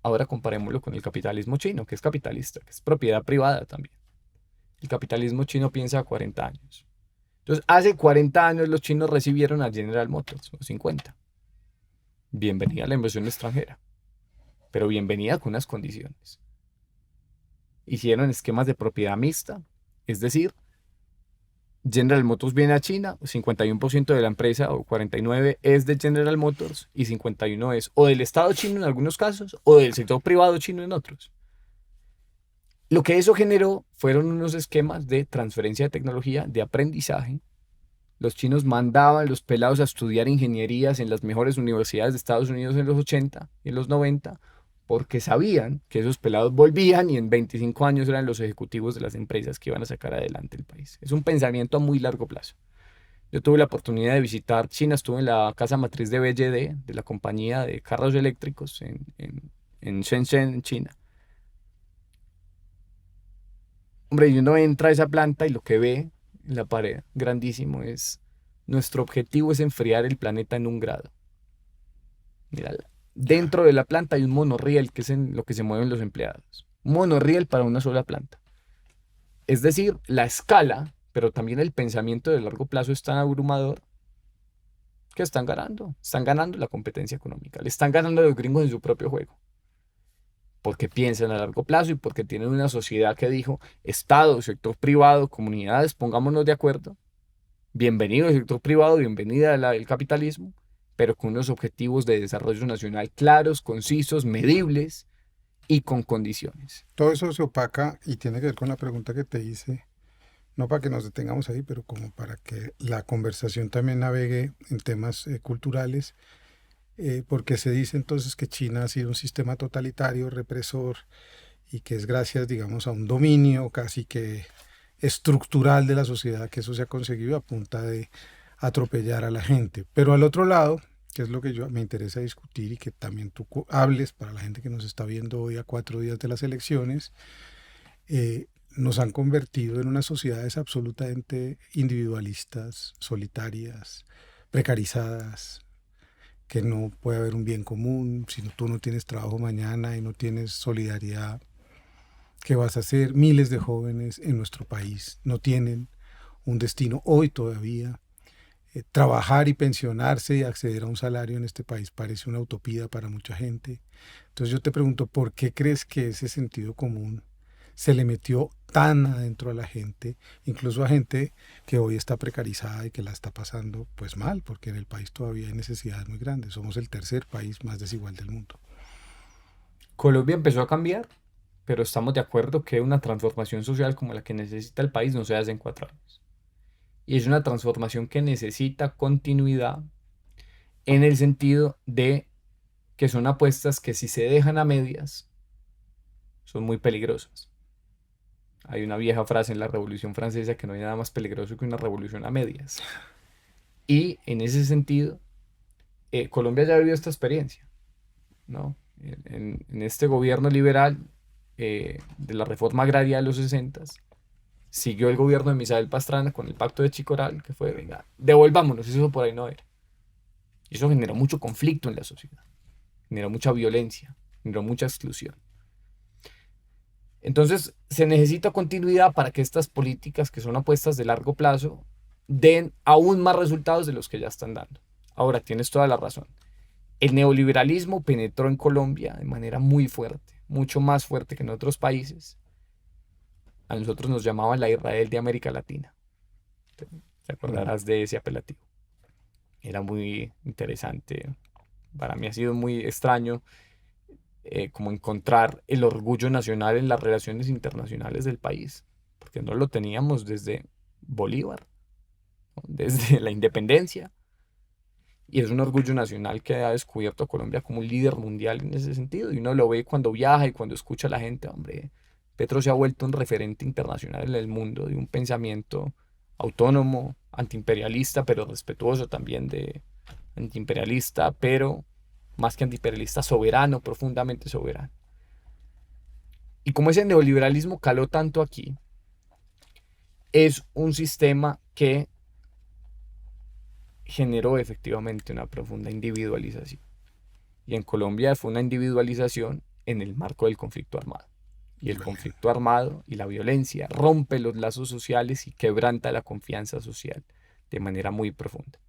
S2: Ahora comparémoslo con el capitalismo chino, que es capitalista, que es propiedad privada también. El capitalismo chino piensa a 40 años. Entonces, hace 40 años los chinos recibieron a General Motors, o 50. Bienvenida a la inversión extranjera, pero bienvenida con unas condiciones. Hicieron esquemas de propiedad mixta, es decir, General Motors viene a China, 51% de la empresa o 49% es de General Motors y 51% es o del Estado chino en algunos casos o del sector privado chino en otros. Lo que eso generó fueron unos esquemas de transferencia de tecnología, de aprendizaje. Los chinos mandaban a los pelados a estudiar ingenierías en las mejores universidades de Estados Unidos en los 80 y en los 90 porque sabían que esos pelados volvían y en 25 años eran los ejecutivos de las empresas que iban a sacar adelante el país. Es un pensamiento a muy largo plazo. Yo tuve la oportunidad de visitar China, estuve en la casa matriz de BYD, de la compañía de carros eléctricos en Shenzhen, en China. Hombre, y uno entra a esa planta y lo que ve en la pared, grandísimo, es: nuestro objetivo es enfriar el planeta en 1 grado. Mira, dentro de la planta hay un monorriel, que es en lo que se mueven los empleados. Un monorriel para una sola planta. Es decir, la escala, pero también el pensamiento de largo plazo es tan abrumador que están ganando la competencia económica, le están ganando a los gringos en su propio juego, porque piensan a largo plazo y porque tienen una sociedad que dijo: Estado, sector privado, comunidades, pongámonos de acuerdo, bienvenido el sector privado, bienvenida el capitalismo, pero con unos objetivos de desarrollo nacional claros, concisos, medibles y con condiciones.
S1: Todo eso se opaca y tiene que ver con la pregunta que te hice, no para que nos detengamos ahí, pero como para que la conversación también navegue en temas culturales, porque se dice entonces que China ha sido un sistema totalitario, represor, y que es gracias, digamos, a un dominio casi que estructural de la sociedad que eso se ha conseguido a punta de atropellar a la gente. Pero al otro lado, que es lo que me interesa discutir y que también tú hables para la gente que nos está viendo hoy a 4 días de las elecciones, nos han convertido en unas sociedades absolutamente individualistas, solitarias, precarizadas, que no puede haber un bien común. Si tú no tienes trabajo mañana y no tienes solidaridad, ¿qué vas a hacer? Miles de jóvenes en nuestro país no tienen un destino hoy todavía. Trabajar y pensionarse y acceder a un salario en este país parece una utopía para mucha gente. Entonces yo te pregunto, ¿por qué crees que ese sentido común se le metió tan adentro a la gente, incluso a gente que hoy está precarizada y que la está pasando pues mal, porque en el país todavía hay necesidades muy grandes? Somos el tercer país más desigual del mundo.
S2: Colombia empezó a cambiar, pero estamos de acuerdo que una transformación social como la que necesita el país no se hace en 4 años. Y es una transformación que necesita continuidad, en el sentido de que son apuestas que, si se dejan a medias, son muy peligrosas. Hay una vieja frase en la Revolución Francesa que no hay nada más peligroso que una revolución a medias. Y en ese sentido, Colombia ya ha vivido esta experiencia, ¿no? En este gobierno liberal de la reforma agraria de los 60, siguió el gobierno de Misael Pastrana con el pacto de Chicoral, que fue: venga, devolvámonos, eso por ahí no era. Y eso generó mucho conflicto en la sociedad, generó mucha violencia, generó mucha exclusión. Entonces se necesita continuidad para que estas políticas, que son apuestas de largo plazo, den aún más resultados de los que ya están dando. Ahora, tienes toda la razón. El neoliberalismo penetró en Colombia de manera muy fuerte, mucho más fuerte que en otros países. A nosotros nos llamaban la Israel de América Latina. Te acordarás de ese apelativo. Era muy interesante. Para mí ha sido muy extraño como encontrar el orgullo nacional en las relaciones internacionales del país, porque no lo teníamos desde Bolívar, ¿no? Desde la independencia. Y es un orgullo nacional que ha descubierto a Colombia como un líder mundial en ese sentido. Y uno lo ve cuando viaja y cuando escucha a la gente. Hombre, Petro se ha vuelto un referente internacional en el mundo de un pensamiento autónomo, antiimperialista, pero respetuoso también de antiimperialista, pero más que antiimperialista, soberano, profundamente soberano. Y como ese neoliberalismo caló tanto aquí, es un sistema que generó efectivamente una profunda individualización. Y en Colombia fue una individualización en el marco del conflicto armado. Y el conflicto armado y la violencia rompe los lazos sociales y quebranta la confianza social de manera muy profunda.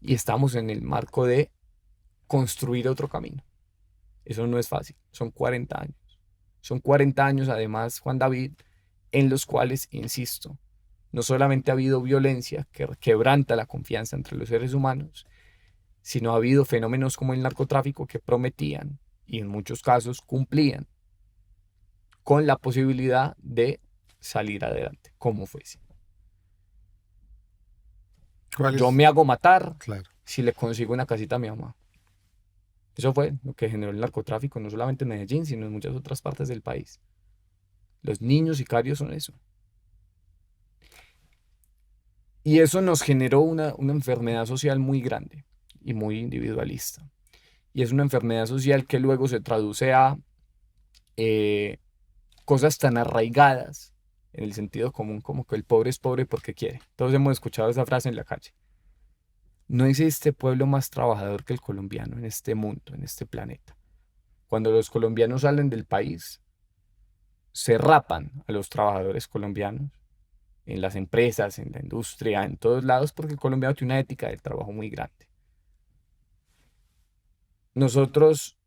S2: Y estamos en el marco de construir otro camino. Eso no es fácil, son 40 años. Son 40 años además, Juan David, en los cuales, insisto, no solamente ha habido violencia que quebranta la confianza entre los seres humanos, sino ha habido fenómenos como el narcotráfico que prometían y en muchos casos cumplían con la posibilidad de salir adelante, como fuese. Yo me hago matar si le consigo una casita a mi mamá. Eso fue lo que generó el narcotráfico, no solamente en Medellín, sino en muchas otras partes del país. Los niños sicarios son eso. Y eso nos generó una enfermedad social muy grande y muy individualista. Y es una enfermedad social que luego se traduce a cosas tan arraigadas en el sentido común, como que el pobre es pobre porque quiere. Todos hemos escuchado esa frase en la calle. No existe pueblo más trabajador que el colombiano en este mundo, en este planeta. Cuando los colombianos salen del país, se rapan a los trabajadores colombianos en las empresas, en la industria, en todos lados, porque el colombiano tiene una ética del trabajo muy grande. Nosotros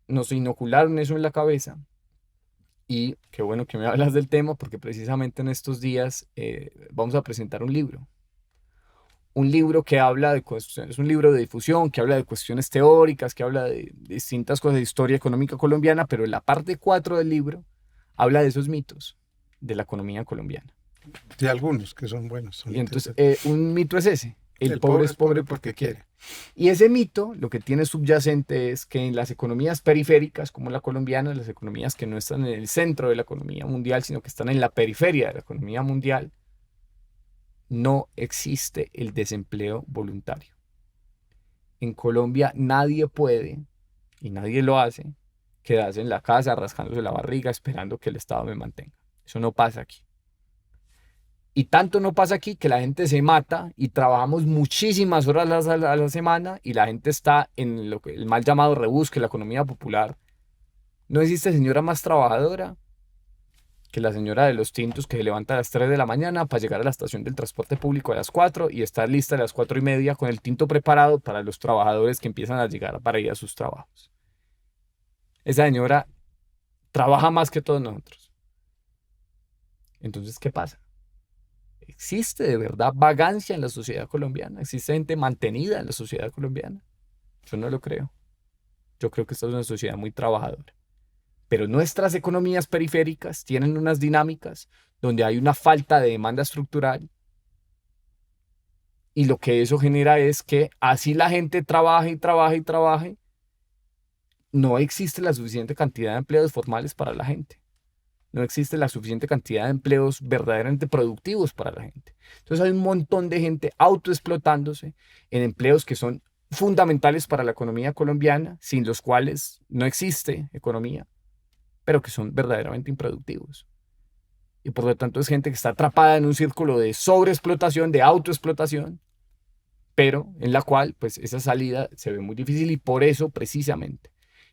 S2: nos inocularon eso en la cabeza y qué bueno que me hablas del tema porque precisamente en estos días vamos a presentar un libro. Un libro que habla de cuestiones, es un libro de difusión que habla de cuestiones teóricas, que habla de distintas cosas de historia económica colombiana, pero en la parte 4 del libro habla de esos mitos de la economía colombiana.
S1: De algunos que son buenos. Son
S2: Y entonces un mito es ese, el pobre es pobre porque quiere. Y ese mito lo que tiene subyacente es que en las economías periféricas como la colombiana, las economías que no están en el centro de la economía mundial, sino que están en la periferia de la economía mundial, no existe el desempleo voluntario. En Colombia nadie puede, y nadie lo hace, quedarse en la casa rascándose la barriga esperando que el Estado me mantenga. Eso no pasa aquí. Y tanto no pasa aquí que la gente se mata y trabajamos muchísimas horas a la semana y la gente está en lo que el mal llamado rebusque, la economía popular. No existe señora más trabajadora que la señora de los tintos que se levanta a las 3 de la mañana para llegar a la estación del transporte público a las 4 y estar lista a las 4:30 con el tinto preparado para los trabajadores que empiezan a llegar para ir a sus trabajos. Esa señora trabaja más que todos nosotros. Entonces, ¿qué pasa? ¿Existe de verdad vagancia en la sociedad colombiana? ¿Existe gente mantenida en la sociedad colombiana? Yo no lo creo. Yo creo que esta es una sociedad muy trabajadora. Pero nuestras economías periféricas tienen unas dinámicas donde hay una falta de demanda estructural y lo que eso genera es que así la gente trabaje y trabaje y trabaje, no existe la suficiente cantidad de empleos formales para la gente. No existe la suficiente cantidad de empleos verdaderamente productivos para la gente. Entonces hay un montón de gente autoexplotándose en empleos que son fundamentales para la economía colombiana, sin los cuales no existe economía, pero que son verdaderamente improductivos. Y por lo tanto es gente que está atrapada en un círculo de sobreexplotación, de autoexplotación, pero en la cual pues esa salida se ve muy difícil y por eso precisamente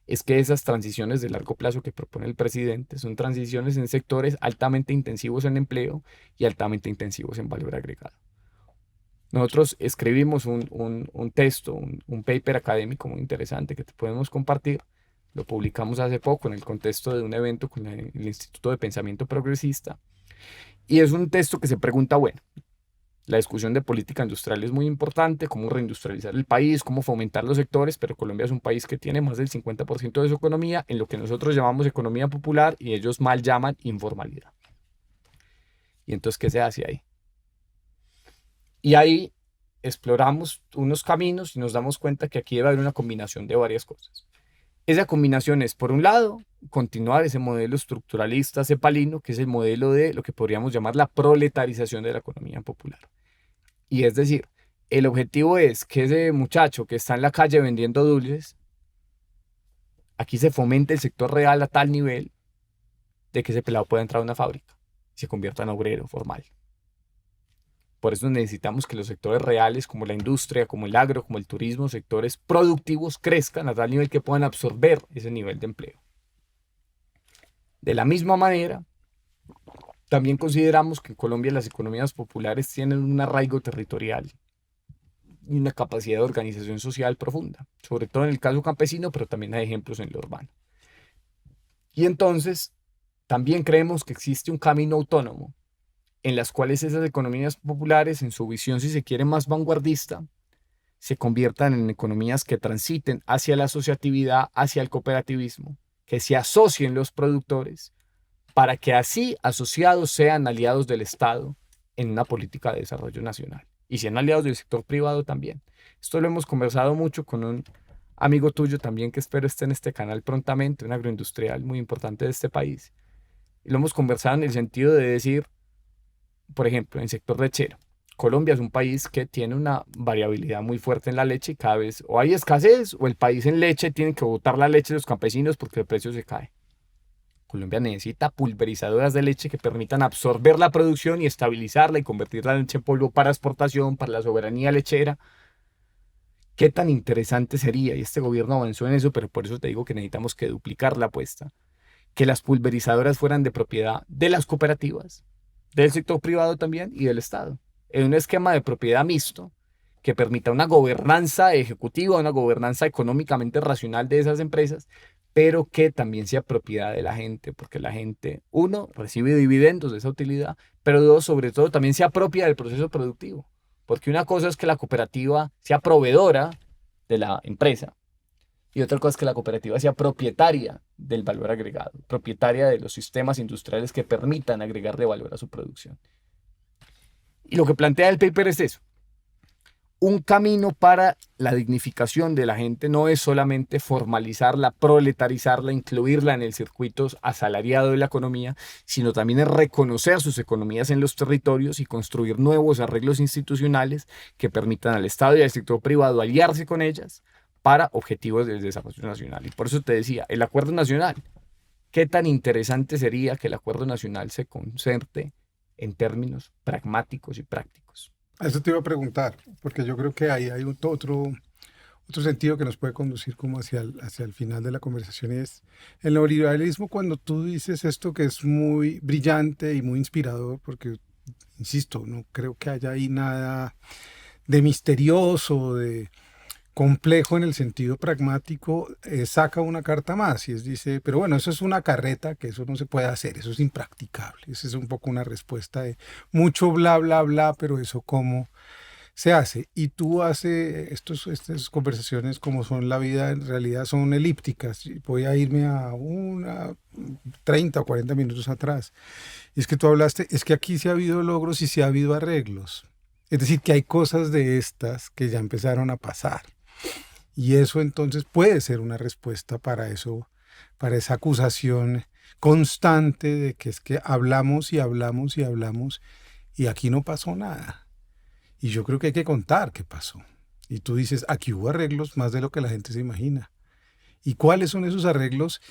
S2: es que esas transiciones de largo plazo que propone el presidente son transiciones en sectores altamente intensivos en empleo y altamente intensivos en valor agregado. Nosotros escribimos un texto, un paper académico muy interesante que te podemos compartir. Lo publicamos hace poco en el contexto de un evento con el Instituto de Pensamiento Progresista. Y es un texto que se pregunta, bueno, la discusión de política industrial es muy importante, cómo reindustrializar el país, cómo fomentar los sectores, pero Colombia es un país que tiene más del 50% de su economía en lo que nosotros llamamos economía popular y ellos mal llaman informalidad. Y entonces, ¿qué se hace ahí? Y ahí exploramos unos caminos y nos damos cuenta que aquí debe haber una combinación de varias cosas. Esa combinación es, por un lado, continuar ese modelo estructuralista cepalino, que es el modelo de lo que podríamos llamar la proletarización de la economía popular. Y es decir, el objetivo es que ese muchacho que está en la calle vendiendo dulces, aquí se fomente el sector real a tal nivel de que ese pelado pueda entrar a una fábrica y se convierta en obrero formal. Por eso necesitamos que los sectores reales como la industria, como el agro, como el turismo, sectores productivos crezcan a tal nivel que puedan absorber ese nivel de empleo. De la misma manera, también consideramos que en Colombia las economías populares tienen un arraigo territorial y una capacidad de organización social profunda, sobre todo en el caso campesino, pero también hay ejemplos en lo urbano. Y entonces, también creemos que existe un camino autónomo en las cuales esas economías populares, en su visión, si se quiere, más vanguardista, se conviertan en economías que transiten hacia la asociatividad, hacia el cooperativismo, que se asocien los productores para que así asociados sean aliados del Estado en una política de desarrollo nacional y sean aliados del sector privado también. Esto lo hemos conversado mucho con un amigo tuyo también que espero esté en este canal prontamente, un agroindustrial muy importante de este país. Y lo hemos conversado en el sentido de decir, por ejemplo, en el sector lechero, Colombia es un país que tiene una variabilidad muy fuerte en la leche y cada vez o hay escasez o el país en leche tiene que botar la leche de los campesinos porque el precio se cae. Colombia necesita pulverizadoras de leche que permitan absorber la producción y estabilizarla y convertir la leche en polvo para exportación, para la soberanía lechera. Qué tan interesante sería, y este gobierno avanzó en eso, pero por eso te digo que necesitamos que duplicar la apuesta, que las pulverizadoras fueran de propiedad de las cooperativas, del sector privado también y del Estado, en un esquema de propiedad mixto que permita una gobernanza ejecutiva, una gobernanza económicamente racional de esas empresas, pero que también sea propiedad de la gente, porque la gente, uno, recibe dividendos de esa utilidad, pero dos, sobre todo, también sea propia del proceso productivo. Porque una cosa es que la cooperativa sea proveedora de la empresa y otra cosa es que la cooperativa sea propietaria del valor agregado, propietaria de los sistemas industriales que permitan agregarle valor a su producción. Y lo que plantea el paper es eso. Un camino para la dignificación de la gente no es solamente formalizarla, proletarizarla, incluirla en el circuito asalariado de la economía, sino también es reconocer sus economías en los territorios y construir nuevos arreglos institucionales que permitan al Estado y al sector privado aliarse con ellas para objetivos del desarrollo nacional. Y por eso te decía, el acuerdo nacional, ¿qué tan interesante sería que el acuerdo nacional se concerte en términos pragmáticos y prácticos?
S1: Eso te iba a preguntar, porque yo creo que ahí hay otro sentido que nos puede conducir como hacia el final de la conversación, y es el neoliberalismo. Cuando tú dices esto, que es muy brillante y muy inspirador, porque, insisto, no creo que haya ahí nada de misterioso, de complejo en el sentido pragmático, saca una carta más y dice, pero bueno, eso es una carreta, que eso no se puede hacer, eso es impracticable. Esa es un poco una respuesta de mucho bla, bla, bla, pero eso cómo se hace. Y tú haces estas conversaciones, como son la vida, en realidad son elípticas. Voy a irme a 30 o 40 minutos atrás. Y es que tú hablaste, es que aquí sí ha habido logros y sí ha habido arreglos. Es decir, que hay cosas de estas que ya empezaron a pasar. Y eso entonces puede ser una respuesta para eso, para esa acusación constante de que es que hablamos y hablamos y hablamos y aquí no pasó nada. Y yo creo que hay que contar qué pasó. Y tú dices, aquí hubo arreglos más de lo que la gente se imagina. ¿Y cuáles son esos arreglos?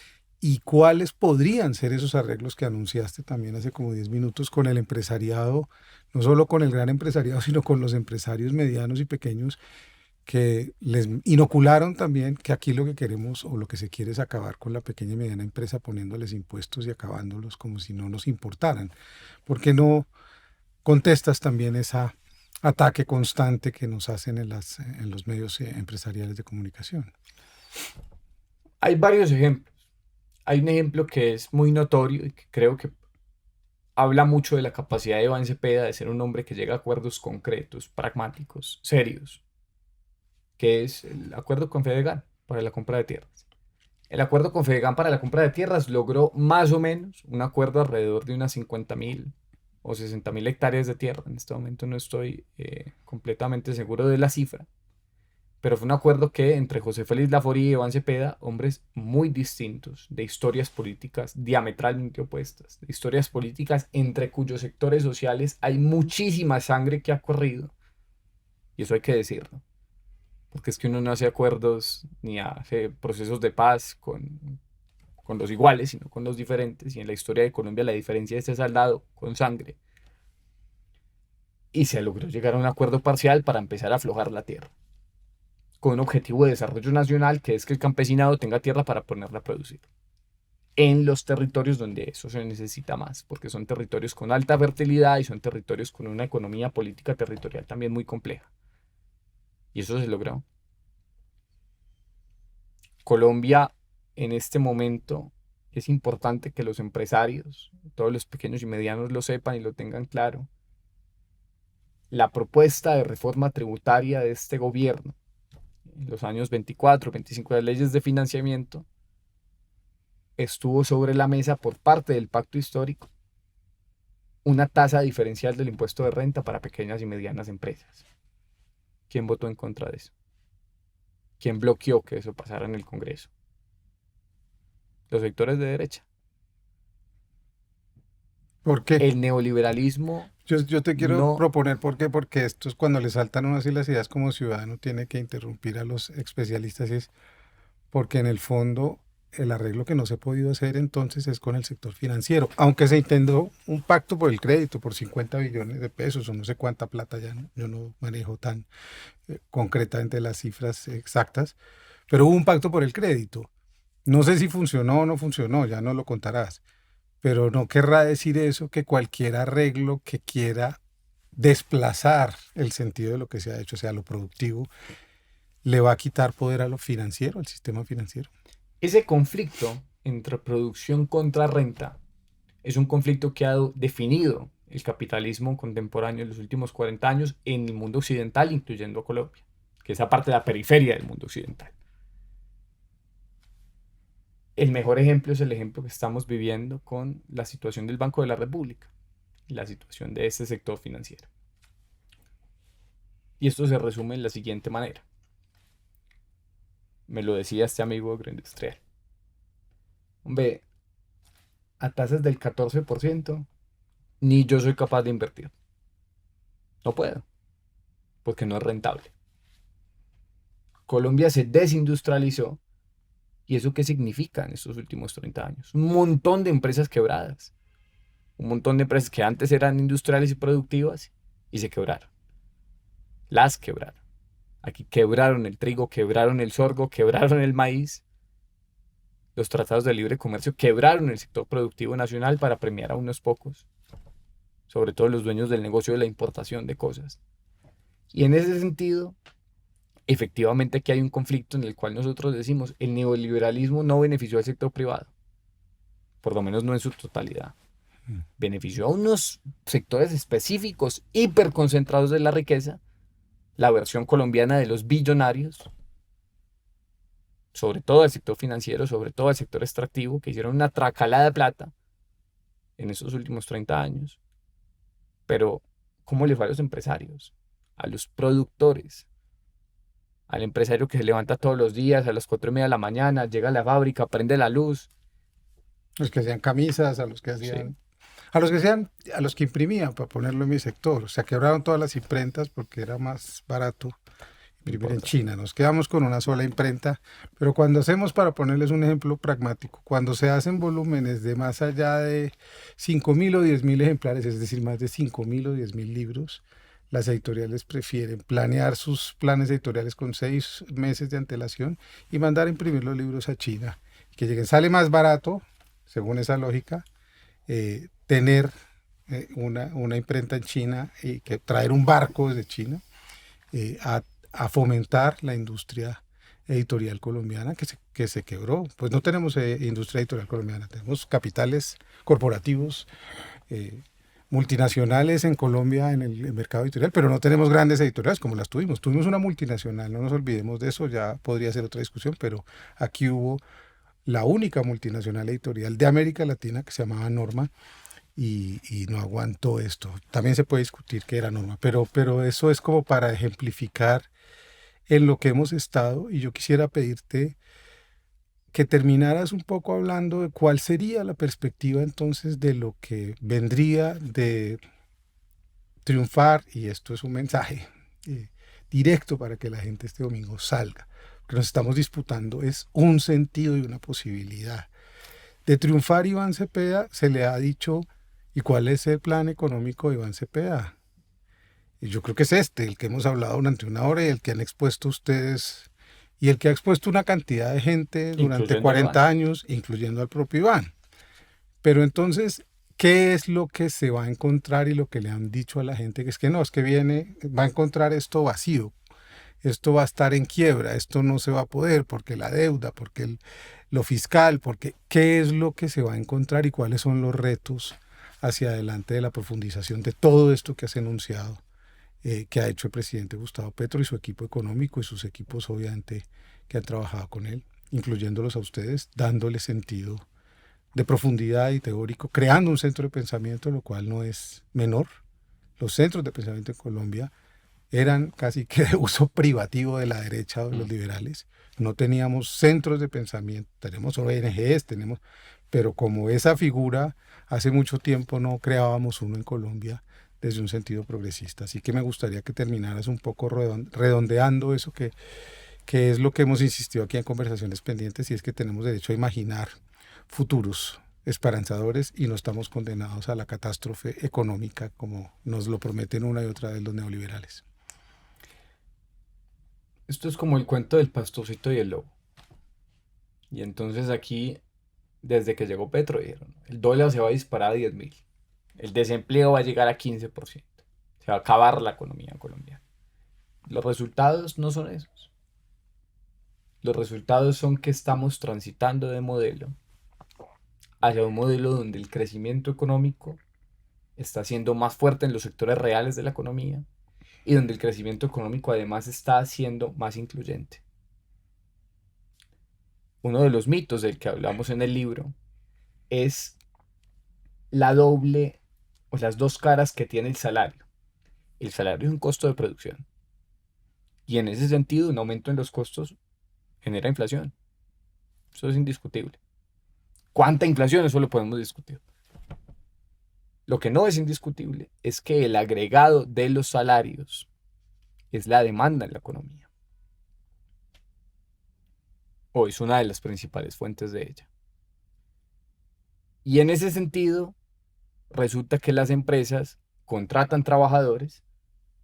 S1: ¿Y cuáles podrían ser esos arreglos que anunciaste también hace como 10 minutos con el empresariado? No solo con el gran empresariado, sino con los empresarios medianos y pequeños, que les inocularon también que aquí lo que queremos o lo que se quiere es acabar con la pequeña y mediana empresa, poniéndoles impuestos y acabándolos como si no nos importaran. ¿Por qué no contestas también ese ataque constante que nos hacen en los medios empresariales de comunicación?
S2: Hay varios ejemplos. Hay un ejemplo que es muy notorio y que creo que habla mucho de la capacidad de Iván Cepeda de ser un hombre que llega a acuerdos concretos, pragmáticos, serios, que es el acuerdo con Fedegan para la compra de tierras. El acuerdo con Fedegan para la compra de tierras logró más o menos un acuerdo alrededor de unas 50.000 o 60.000 hectáreas de tierra. En este momento no estoy completamente seguro de la cifra, pero fue un acuerdo que entre José Félix Laforía y Iván Cepeda, hombres muy distintos, de historias políticas diametralmente opuestas, de historias políticas entre cuyos sectores sociales hay muchísima sangre que ha corrido, y eso hay que decirlo. Porque es que uno no hace acuerdos ni hace procesos de paz con los iguales, sino con los diferentes. Y en la historia de Colombia la diferencia es saldado con sangre. Y se logró llegar a un acuerdo parcial para empezar a aflojar la tierra. Con un objetivo de desarrollo nacional, que es que el campesinado tenga tierra para ponerla a producir. En los territorios donde eso se necesita más, porque son territorios con alta fertilidad y son territorios con una economía política territorial también muy compleja. Y eso se logró. Colombia, en este momento, es importante que los empresarios, todos los pequeños y medianos lo sepan y lo tengan claro. La propuesta de reforma tributaria de este gobierno, en los años 24, 25 de leyes de financiamiento, estuvo sobre la mesa por parte del pacto histórico una tasa diferencial del impuesto de renta para pequeñas y medianas empresas. ¿Quién votó en contra de eso? ¿Quién bloqueó que eso pasara en el Congreso? Los sectores de derecha.
S1: ¿Por qué?
S2: El neoliberalismo
S1: Yo te quiero
S2: no...
S1: proponer por qué, porque esto es cuando le saltan unas y las ideas como ciudadano tiene que interrumpir a los especialistas, es porque en el fondo el arreglo que no se ha podido hacer entonces es con el sector financiero, aunque se intentó un pacto por el crédito por 50 billones de pesos o no sé cuánta plata ya, ¿no? Yo no manejo tan concretamente las cifras exactas, pero hubo un pacto por el crédito. No sé si funcionó o no funcionó, ya no lo contarás, pero no querrá decir eso que cualquier arreglo que quiera desplazar el sentido de lo que se ha hecho, o sea, lo productivo, le va a quitar poder a lo financiero, al sistema financiero.
S2: Ese conflicto entre producción contra renta es un conflicto que ha definido el capitalismo contemporáneo en los últimos 40 años en el mundo occidental, incluyendo Colombia, que es aparte de la periferia del mundo occidental. El mejor ejemplo es el ejemplo que estamos viviendo con la situación del Banco de la República y la situación de este sector financiero. Y esto se resume en la siguiente manera. Me lo decía este amigo agroindustrial. Hombre, a tasas del 14%, ni yo soy capaz de invertir. No puedo, porque no es rentable. Colombia se desindustrializó. ¿Y eso qué significa en estos últimos 30 años? Un montón de empresas quebradas. Un montón de empresas que antes eran industriales y productivas y se quebraron. Las quebraron. Aquí quebraron el trigo, quebraron el sorgo, quebraron el maíz. Los tratados de libre comercio quebraron el sector productivo nacional para premiar a unos pocos, sobre todo los dueños del negocio de la importación de cosas. Y en ese sentido, efectivamente aquí hay un conflicto en el cual nosotros decimos el neoliberalismo no benefició al sector privado, por lo menos no en su totalidad. Benefició a unos sectores específicos, hiperconcentrados de la riqueza, la versión colombiana de los billonarios, sobre todo el sector financiero, sobre todo el sector extractivo, que hicieron una tracalada de plata en esos últimos 30 años. Pero, ¿cómo les va a los empresarios? A los productores, al empresario que se levanta todos los días a las 4:30 de la mañana, llega a la fábrica, prende la luz.
S1: Los que hacían camisas, a los que hacían...
S2: Sí.
S1: A los que imprimían, para ponerlo en mi sector. O sea, quebraron todas las imprentas porque era más barato imprimir en China. Nos quedamos con una sola imprenta, pero cuando hacemos, para ponerles un ejemplo pragmático, cuando se hacen volúmenes de más allá de 5.000 o 10.000 ejemplares, es decir, más de 5.000 o 10.000 libros, las editoriales prefieren planear sus planes editoriales con 6 meses de antelación y mandar a imprimir los libros a China. Que lleguen, sale más barato, según esa lógica, tener una imprenta en China y que traer un barco desde China a fomentar la industria editorial colombiana que se quebró. Pues no tenemos industria editorial colombiana, tenemos capitales corporativos multinacionales en Colombia en el mercado editorial, pero no tenemos grandes editoriales como las tuvimos. Tuvimos una multinacional, no nos olvidemos de eso, ya podría ser otra discusión, pero aquí hubo la única multinacional editorial de América Latina que se llamaba Norma y no aguantó esto. También se puede discutir qué era Norma, pero eso es como para ejemplificar en lo que hemos estado, y yo quisiera pedirte que terminaras un poco hablando de cuál sería la perspectiva entonces de lo que vendría de triunfar, y esto es un mensaje directo para que la gente este domingo salga. Lo que nos estamos disputando es un sentido y una posibilidad. De triunfar Iván Cepeda se le ha dicho, ¿y cuál es el plan económico de Iván Cepeda? Y yo creo que es el que hemos hablado durante una hora y el que han expuesto ustedes y el que ha expuesto una cantidad de gente durante 40 años, incluyendo al propio Iván. Pero entonces, ¿qué es lo que se va a encontrar y lo que le han dicho a la gente? Que es que no, es que va a encontrar esto vacío. Esto va a estar en quiebra, esto no se va a poder porque la deuda, porque lo fiscal, porque qué es lo que se va a encontrar y cuáles son los retos hacia adelante de la profundización de todo esto que has enunciado, que ha hecho el presidente Gustavo Petro y su equipo económico y sus equipos obviamente que han trabajado con él, incluyéndolos a ustedes, dándole sentido de profundidad y teórico, creando un centro de pensamiento, lo cual no es menor. Los centros de pensamiento en Colombia eran casi que de uso privativo de la derecha o de los liberales. No teníamos centros de pensamiento, tenemos ONGs, pero como esa figura hace mucho tiempo no creábamos uno en Colombia desde un sentido progresista. Así que me gustaría que terminaras un poco redondeando eso que es lo que hemos insistido aquí en Conversaciones Pendientes, y es que tenemos derecho a imaginar futuros esperanzadores y no estamos condenados a la catástrofe económica como nos lo prometen una y otra vez los neoliberales.
S2: Esto es como el cuento del pastorcito y el lobo. Y entonces aquí, desde que llegó Petro, dijeron, el dólar se va a disparar a 10.000. El desempleo va a llegar a 15%. Se va a acabar la economía colombiana. Los resultados no son esos. Los resultados son que estamos transitando de modelo hacia un modelo donde el crecimiento económico está siendo más fuerte en los sectores reales de la economía y donde el crecimiento económico además está siendo más incluyente. Uno de los mitos del que hablamos en el libro es la doble o las dos caras que tiene el salario. El salario es un costo de producción y en ese sentido un aumento en los costos genera inflación. Eso es indiscutible. ¿Cuánta inflación? Eso lo podemos discutir. Lo que no es indiscutible es que el agregado de los salarios es la demanda en la economía. O es una de las principales fuentes de ella. Y en ese sentido, resulta que las empresas contratan trabajadores.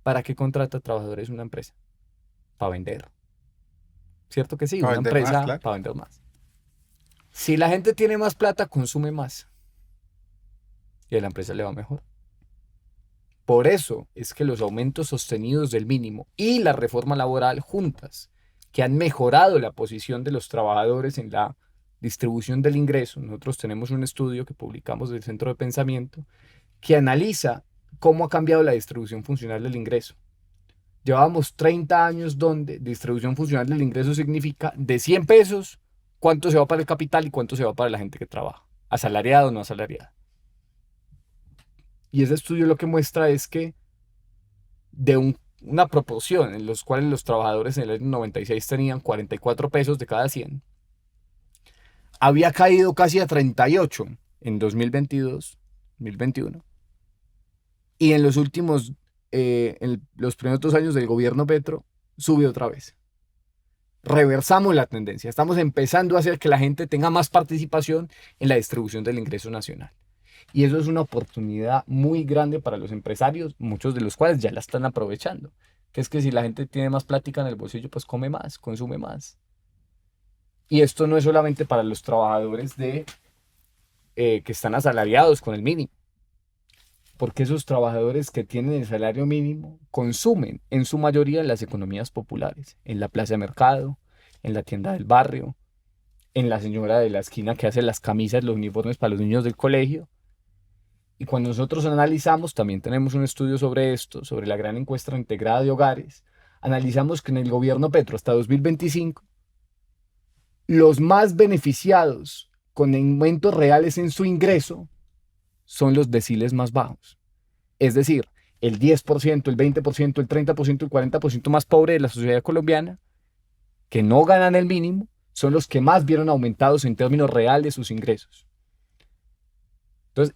S2: ¿Para qué contrata trabajadores una empresa? Para vender. ¿Cierto que sí?
S1: Para
S2: Una
S1: vender más,
S2: empresa
S1: claro.
S2: para vender más. Si la gente tiene más plata, consume más. Y a la empresa le va mejor. Por eso es que los aumentos sostenidos del mínimo y la reforma laboral juntas, que han mejorado la posición de los trabajadores en la distribución del ingreso. Nosotros tenemos un estudio que publicamos del Centro de Pensamiento que analiza cómo ha cambiado la distribución funcional del ingreso. Llevábamos 30 años donde distribución funcional del ingreso significa de 100 pesos, cuánto se va para el capital y cuánto se va para la gente que trabaja, asalariada o no asalariada. Y ese estudio lo que muestra es que de una proporción en los cuales los trabajadores en el año 96 tenían 44 pesos de cada 100, había caído casi a 38 en 2022, 2021. Y en los últimos, en los primeros 2 años del gobierno Petro, subió otra vez. Reversamos la tendencia. Estamos empezando a hacer que la gente tenga más participación en la distribución del ingreso nacional. Y eso es una oportunidad muy grande para los empresarios, muchos de los cuales ya la están aprovechando. Que es que si la gente tiene más plática en el bolsillo, pues come más, consume más. Y esto no es solamente para los trabajadores que están asalariados con el mínimo. Porque esos trabajadores que tienen el salario mínimo consumen en su mayoría en las economías populares, en la plaza de mercado, en la tienda del barrio, en la señora de la esquina que hace las camisas, los uniformes para los niños del colegio. Y cuando nosotros analizamos, también tenemos un estudio sobre esto, sobre la gran encuesta integrada de hogares, analizamos que en el gobierno Petro hasta 2025, los más beneficiados con aumentos reales en su ingreso son los deciles más bajos. Es decir, el 10%, el 20%, el 30%, el 40% más pobre de la sociedad colombiana, que no ganan el mínimo, son los que más vieron aumentados en términos reales sus ingresos. Entonces,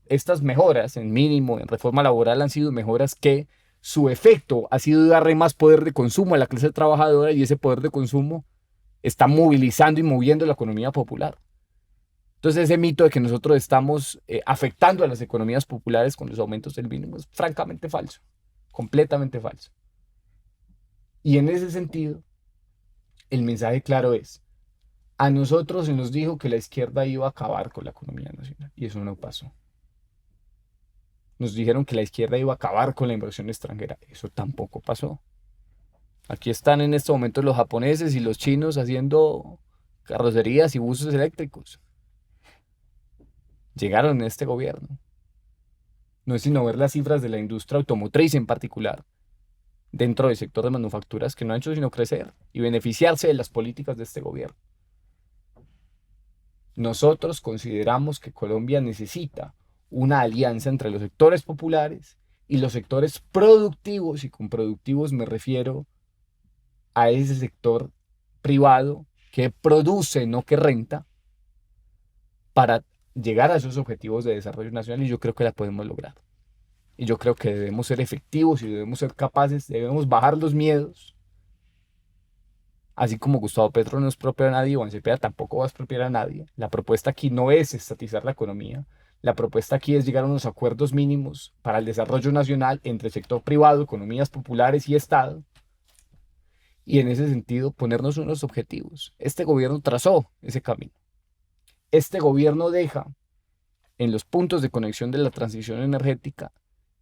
S2: estas mejoras en mínimo, en reforma laboral, han sido mejoras que su efecto ha sido darle más poder de consumo a la clase trabajadora y ese poder de consumo está movilizando y moviendo la economía popular. Entonces, ese mito de que nosotros estamos afectando a las economías populares con los aumentos del mínimo es francamente falso, completamente falso. Y en ese sentido, el mensaje claro es: a nosotros se nos dijo que la izquierda iba a acabar con la economía nacional y eso no pasó. Nos dijeron que la izquierda iba a acabar con la inversión extranjera. Eso tampoco pasó. Aquí están en este momento los japoneses y los chinos haciendo carrocerías y buses eléctricos. Llegaron en este gobierno. No es sino ver las cifras de la industria automotriz en particular, dentro del sector de manufacturas, que no han hecho sino crecer y beneficiarse de las políticas de este gobierno. Nosotros consideramos que Colombia necesita una alianza entre los sectores populares y los sectores productivos, y con productivos me refiero a ese sector privado que produce, no que renta, para llegar a esos objetivos de desarrollo nacional, y yo creo que la podemos lograr. Y yo creo que debemos ser efectivos y debemos ser capaces, debemos bajar los miedos Así como Gustavo Petro no expropió a nadie, Juan Cepeda tampoco va a expropiar a nadie. La propuesta aquí no es estatizar la economía. La propuesta aquí es llegar a unos acuerdos mínimos para el desarrollo nacional entre sector privado, economías populares y Estado. Y en ese sentido, ponernos unos objetivos. Este gobierno trazó ese camino. Este gobierno deja en los puntos de conexión de la transición energética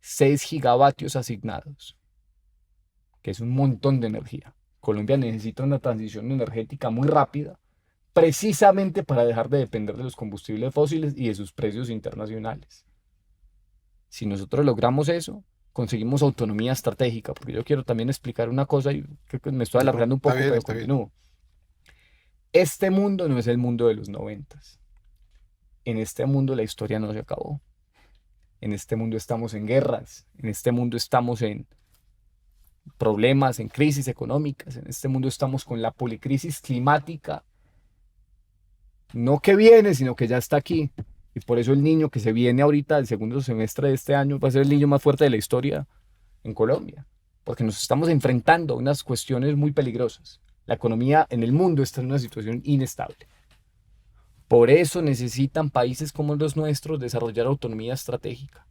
S2: 6 gigavatios asignados, que es un montón de energía. Colombia necesita una transición energética muy rápida, precisamente para dejar de depender de los combustibles fósiles y de sus precios internacionales. Si nosotros logramos eso, conseguimos autonomía estratégica, porque yo quiero también explicar una cosa y creo que me estoy alargando un poco, pero continúo. Este mundo no es el mundo de los 90. En este mundo la historia no se acabó. En este mundo estamos en guerras, en este mundo estamos en problemas, en crisis económicas, en este mundo estamos con la policrisis climática, no que viene, sino que ya está aquí. Y por eso el niño que se viene ahorita, el segundo semestre de este año, va a ser el niño más fuerte de la historia en Colombia, porque nos estamos enfrentando a unas cuestiones muy peligrosas. La economía en el mundo está en una situación inestable. Por eso necesitan países como los nuestros desarrollar autonomía estratégica.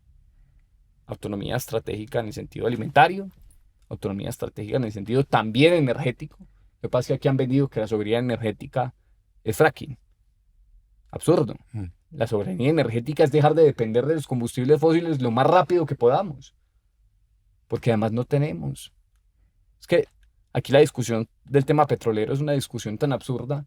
S2: Autonomía estratégica en el sentido alimentario, autonomía estratégica en el sentido también energético. Lo que pasa es que aquí han vendido que la soberanía energética es fracking. Absurdo. La soberanía energética es dejar de depender de los combustibles fósiles lo más rápido que podamos. Porque además no tenemos. Es que aquí la discusión del tema petrolero es una discusión tan absurda.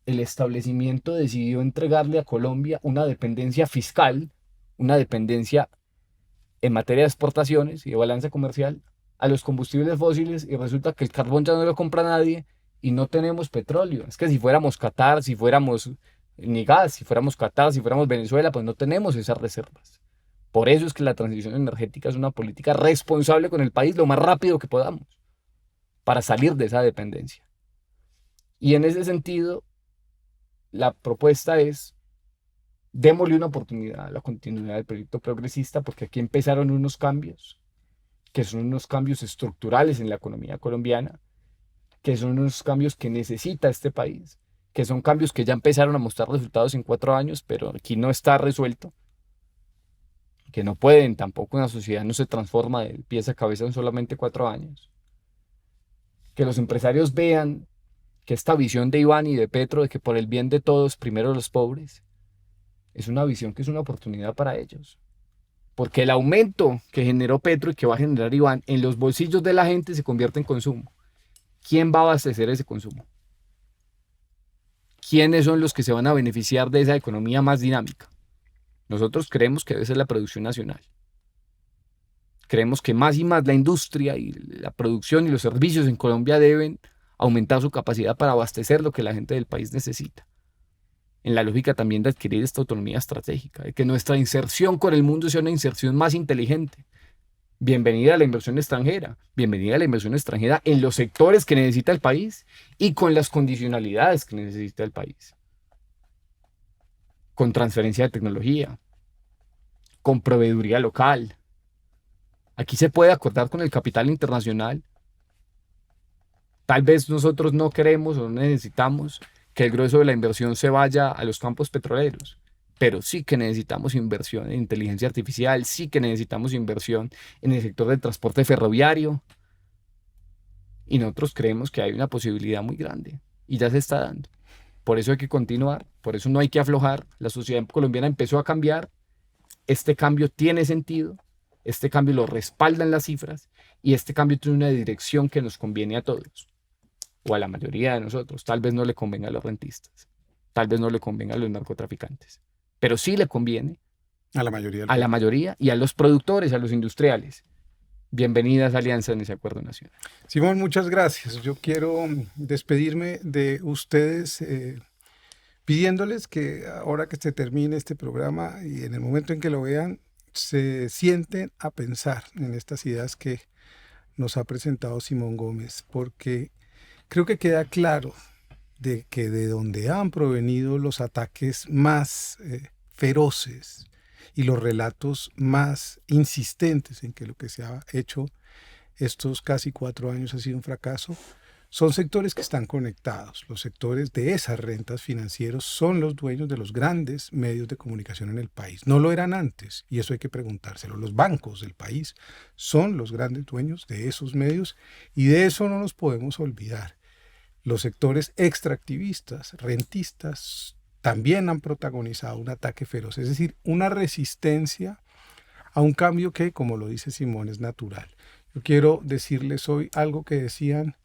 S2: El establecimiento decidió entregarle a Colombia una dependencia fiscal, una dependencia en materia de exportaciones y de balanza comercial a los combustibles fósiles, y resulta que el carbón ya no lo compra nadie y no tenemos petróleo. Es que si fuéramos Qatar, si fuéramos ni gas, si fuéramos Qatar, si fuéramos Venezuela, pues no tenemos esas reservas. Por eso es que la transición energética es una política responsable con el país lo más rápido que podamos para salir de esa dependencia. Y en ese sentido, la propuesta es: démosle una oportunidad a la continuidad del proyecto progresista, porque aquí empezaron unos cambios, que son unos cambios estructurales en la economía colombiana, que son unos cambios que necesita este país, que son cambios que ya empezaron a mostrar resultados en 4 años, pero aquí no está resuelto, que no pueden, tampoco una sociedad no se transforma de pies a cabeza en solamente 4 años. Que los empresarios vean que esta visión de Iván y de Petro de que por el bien de todos, primero los pobres, es una visión que es una oportunidad para ellos. Porque el aumento que generó Petro y que va a generar Iván en los bolsillos de la gente se convierte en consumo. ¿Quién va a abastecer ese consumo? ¿Quiénes son los que se van a beneficiar de esa economía más dinámica? Nosotros creemos que debe ser la producción nacional. Creemos que más y más la industria y la producción y los servicios en Colombia deben aumentar su capacidad para abastecer lo que la gente del país necesita. En la lógica también de adquirir esta autonomía estratégica, de que nuestra inserción con el mundo sea una inserción más inteligente. Bienvenida a la inversión extranjera, bienvenida a la inversión extranjera en los sectores que necesita el país y con las condicionalidades que necesita el país. Con transferencia de tecnología, con proveeduría local. Aquí se puede acordar con el capital internacional. Tal vez nosotros no queremos o no necesitamos que el grueso de la inversión se vaya a los campos petroleros, pero sí que necesitamos inversión en inteligencia artificial, sí que necesitamos inversión en el sector del transporte ferroviario, y nosotros creemos que hay una posibilidad muy grande y ya se está dando. Por eso hay que continuar, por eso no hay que aflojar. La sociedad colombiana empezó a cambiar, este cambio tiene sentido, este cambio lo respaldan las cifras y este cambio tiene una dirección que nos conviene a todos. O a la mayoría de nosotros. Tal vez no le convenga a los rentistas, tal vez no le convenga a los narcotraficantes, pero sí le conviene
S1: a la mayoría,
S2: y a los productores, a los industriales. Bienvenidas alianzas en ese acuerdo nacional.
S1: Simón, muchas gracias. Yo quiero despedirme de ustedes pidiéndoles que ahora que se termine este programa y en el momento en que lo vean, se sienten a pensar en estas ideas que nos ha presentado Simón Gómez, porque creo que queda claro de que de donde han provenido los ataques más feroces y los relatos más insistentes en que lo que se ha hecho estos casi 4 años ha sido un fracaso, Son sectores que están conectados. Los sectores de esas rentas financieras son los dueños de los grandes medios de comunicación en el país. No lo eran antes, y eso hay que preguntárselo. Los bancos del país son los grandes dueños de esos medios, y de eso no nos podemos olvidar. Los sectores extractivistas, rentistas, también han protagonizado un ataque feroz, es decir, una resistencia a un cambio que, como lo dice Simón, es natural. Yo quiero decirles hoy algo que decían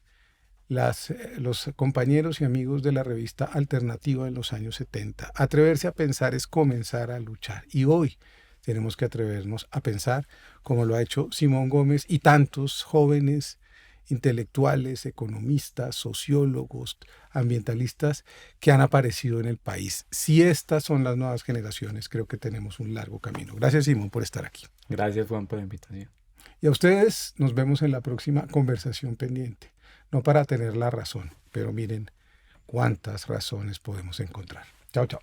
S1: los compañeros y amigos de la revista Alternativa en los años 70. Atreverse a pensar es comenzar a luchar. Y hoy tenemos que atrevernos a pensar como lo ha hecho Simón Gómez y tantos jóvenes intelectuales, economistas, sociólogos, ambientalistas que han aparecido en el país. Si estas son las nuevas generaciones, creo que tenemos un largo camino. Gracias, Simón, por estar aquí.
S2: Gracias, Juan, por la invitación.
S1: Y a ustedes nos vemos en la próxima conversación pendiente. No para tener la razón, pero miren cuántas razones podemos encontrar. Chao, chao.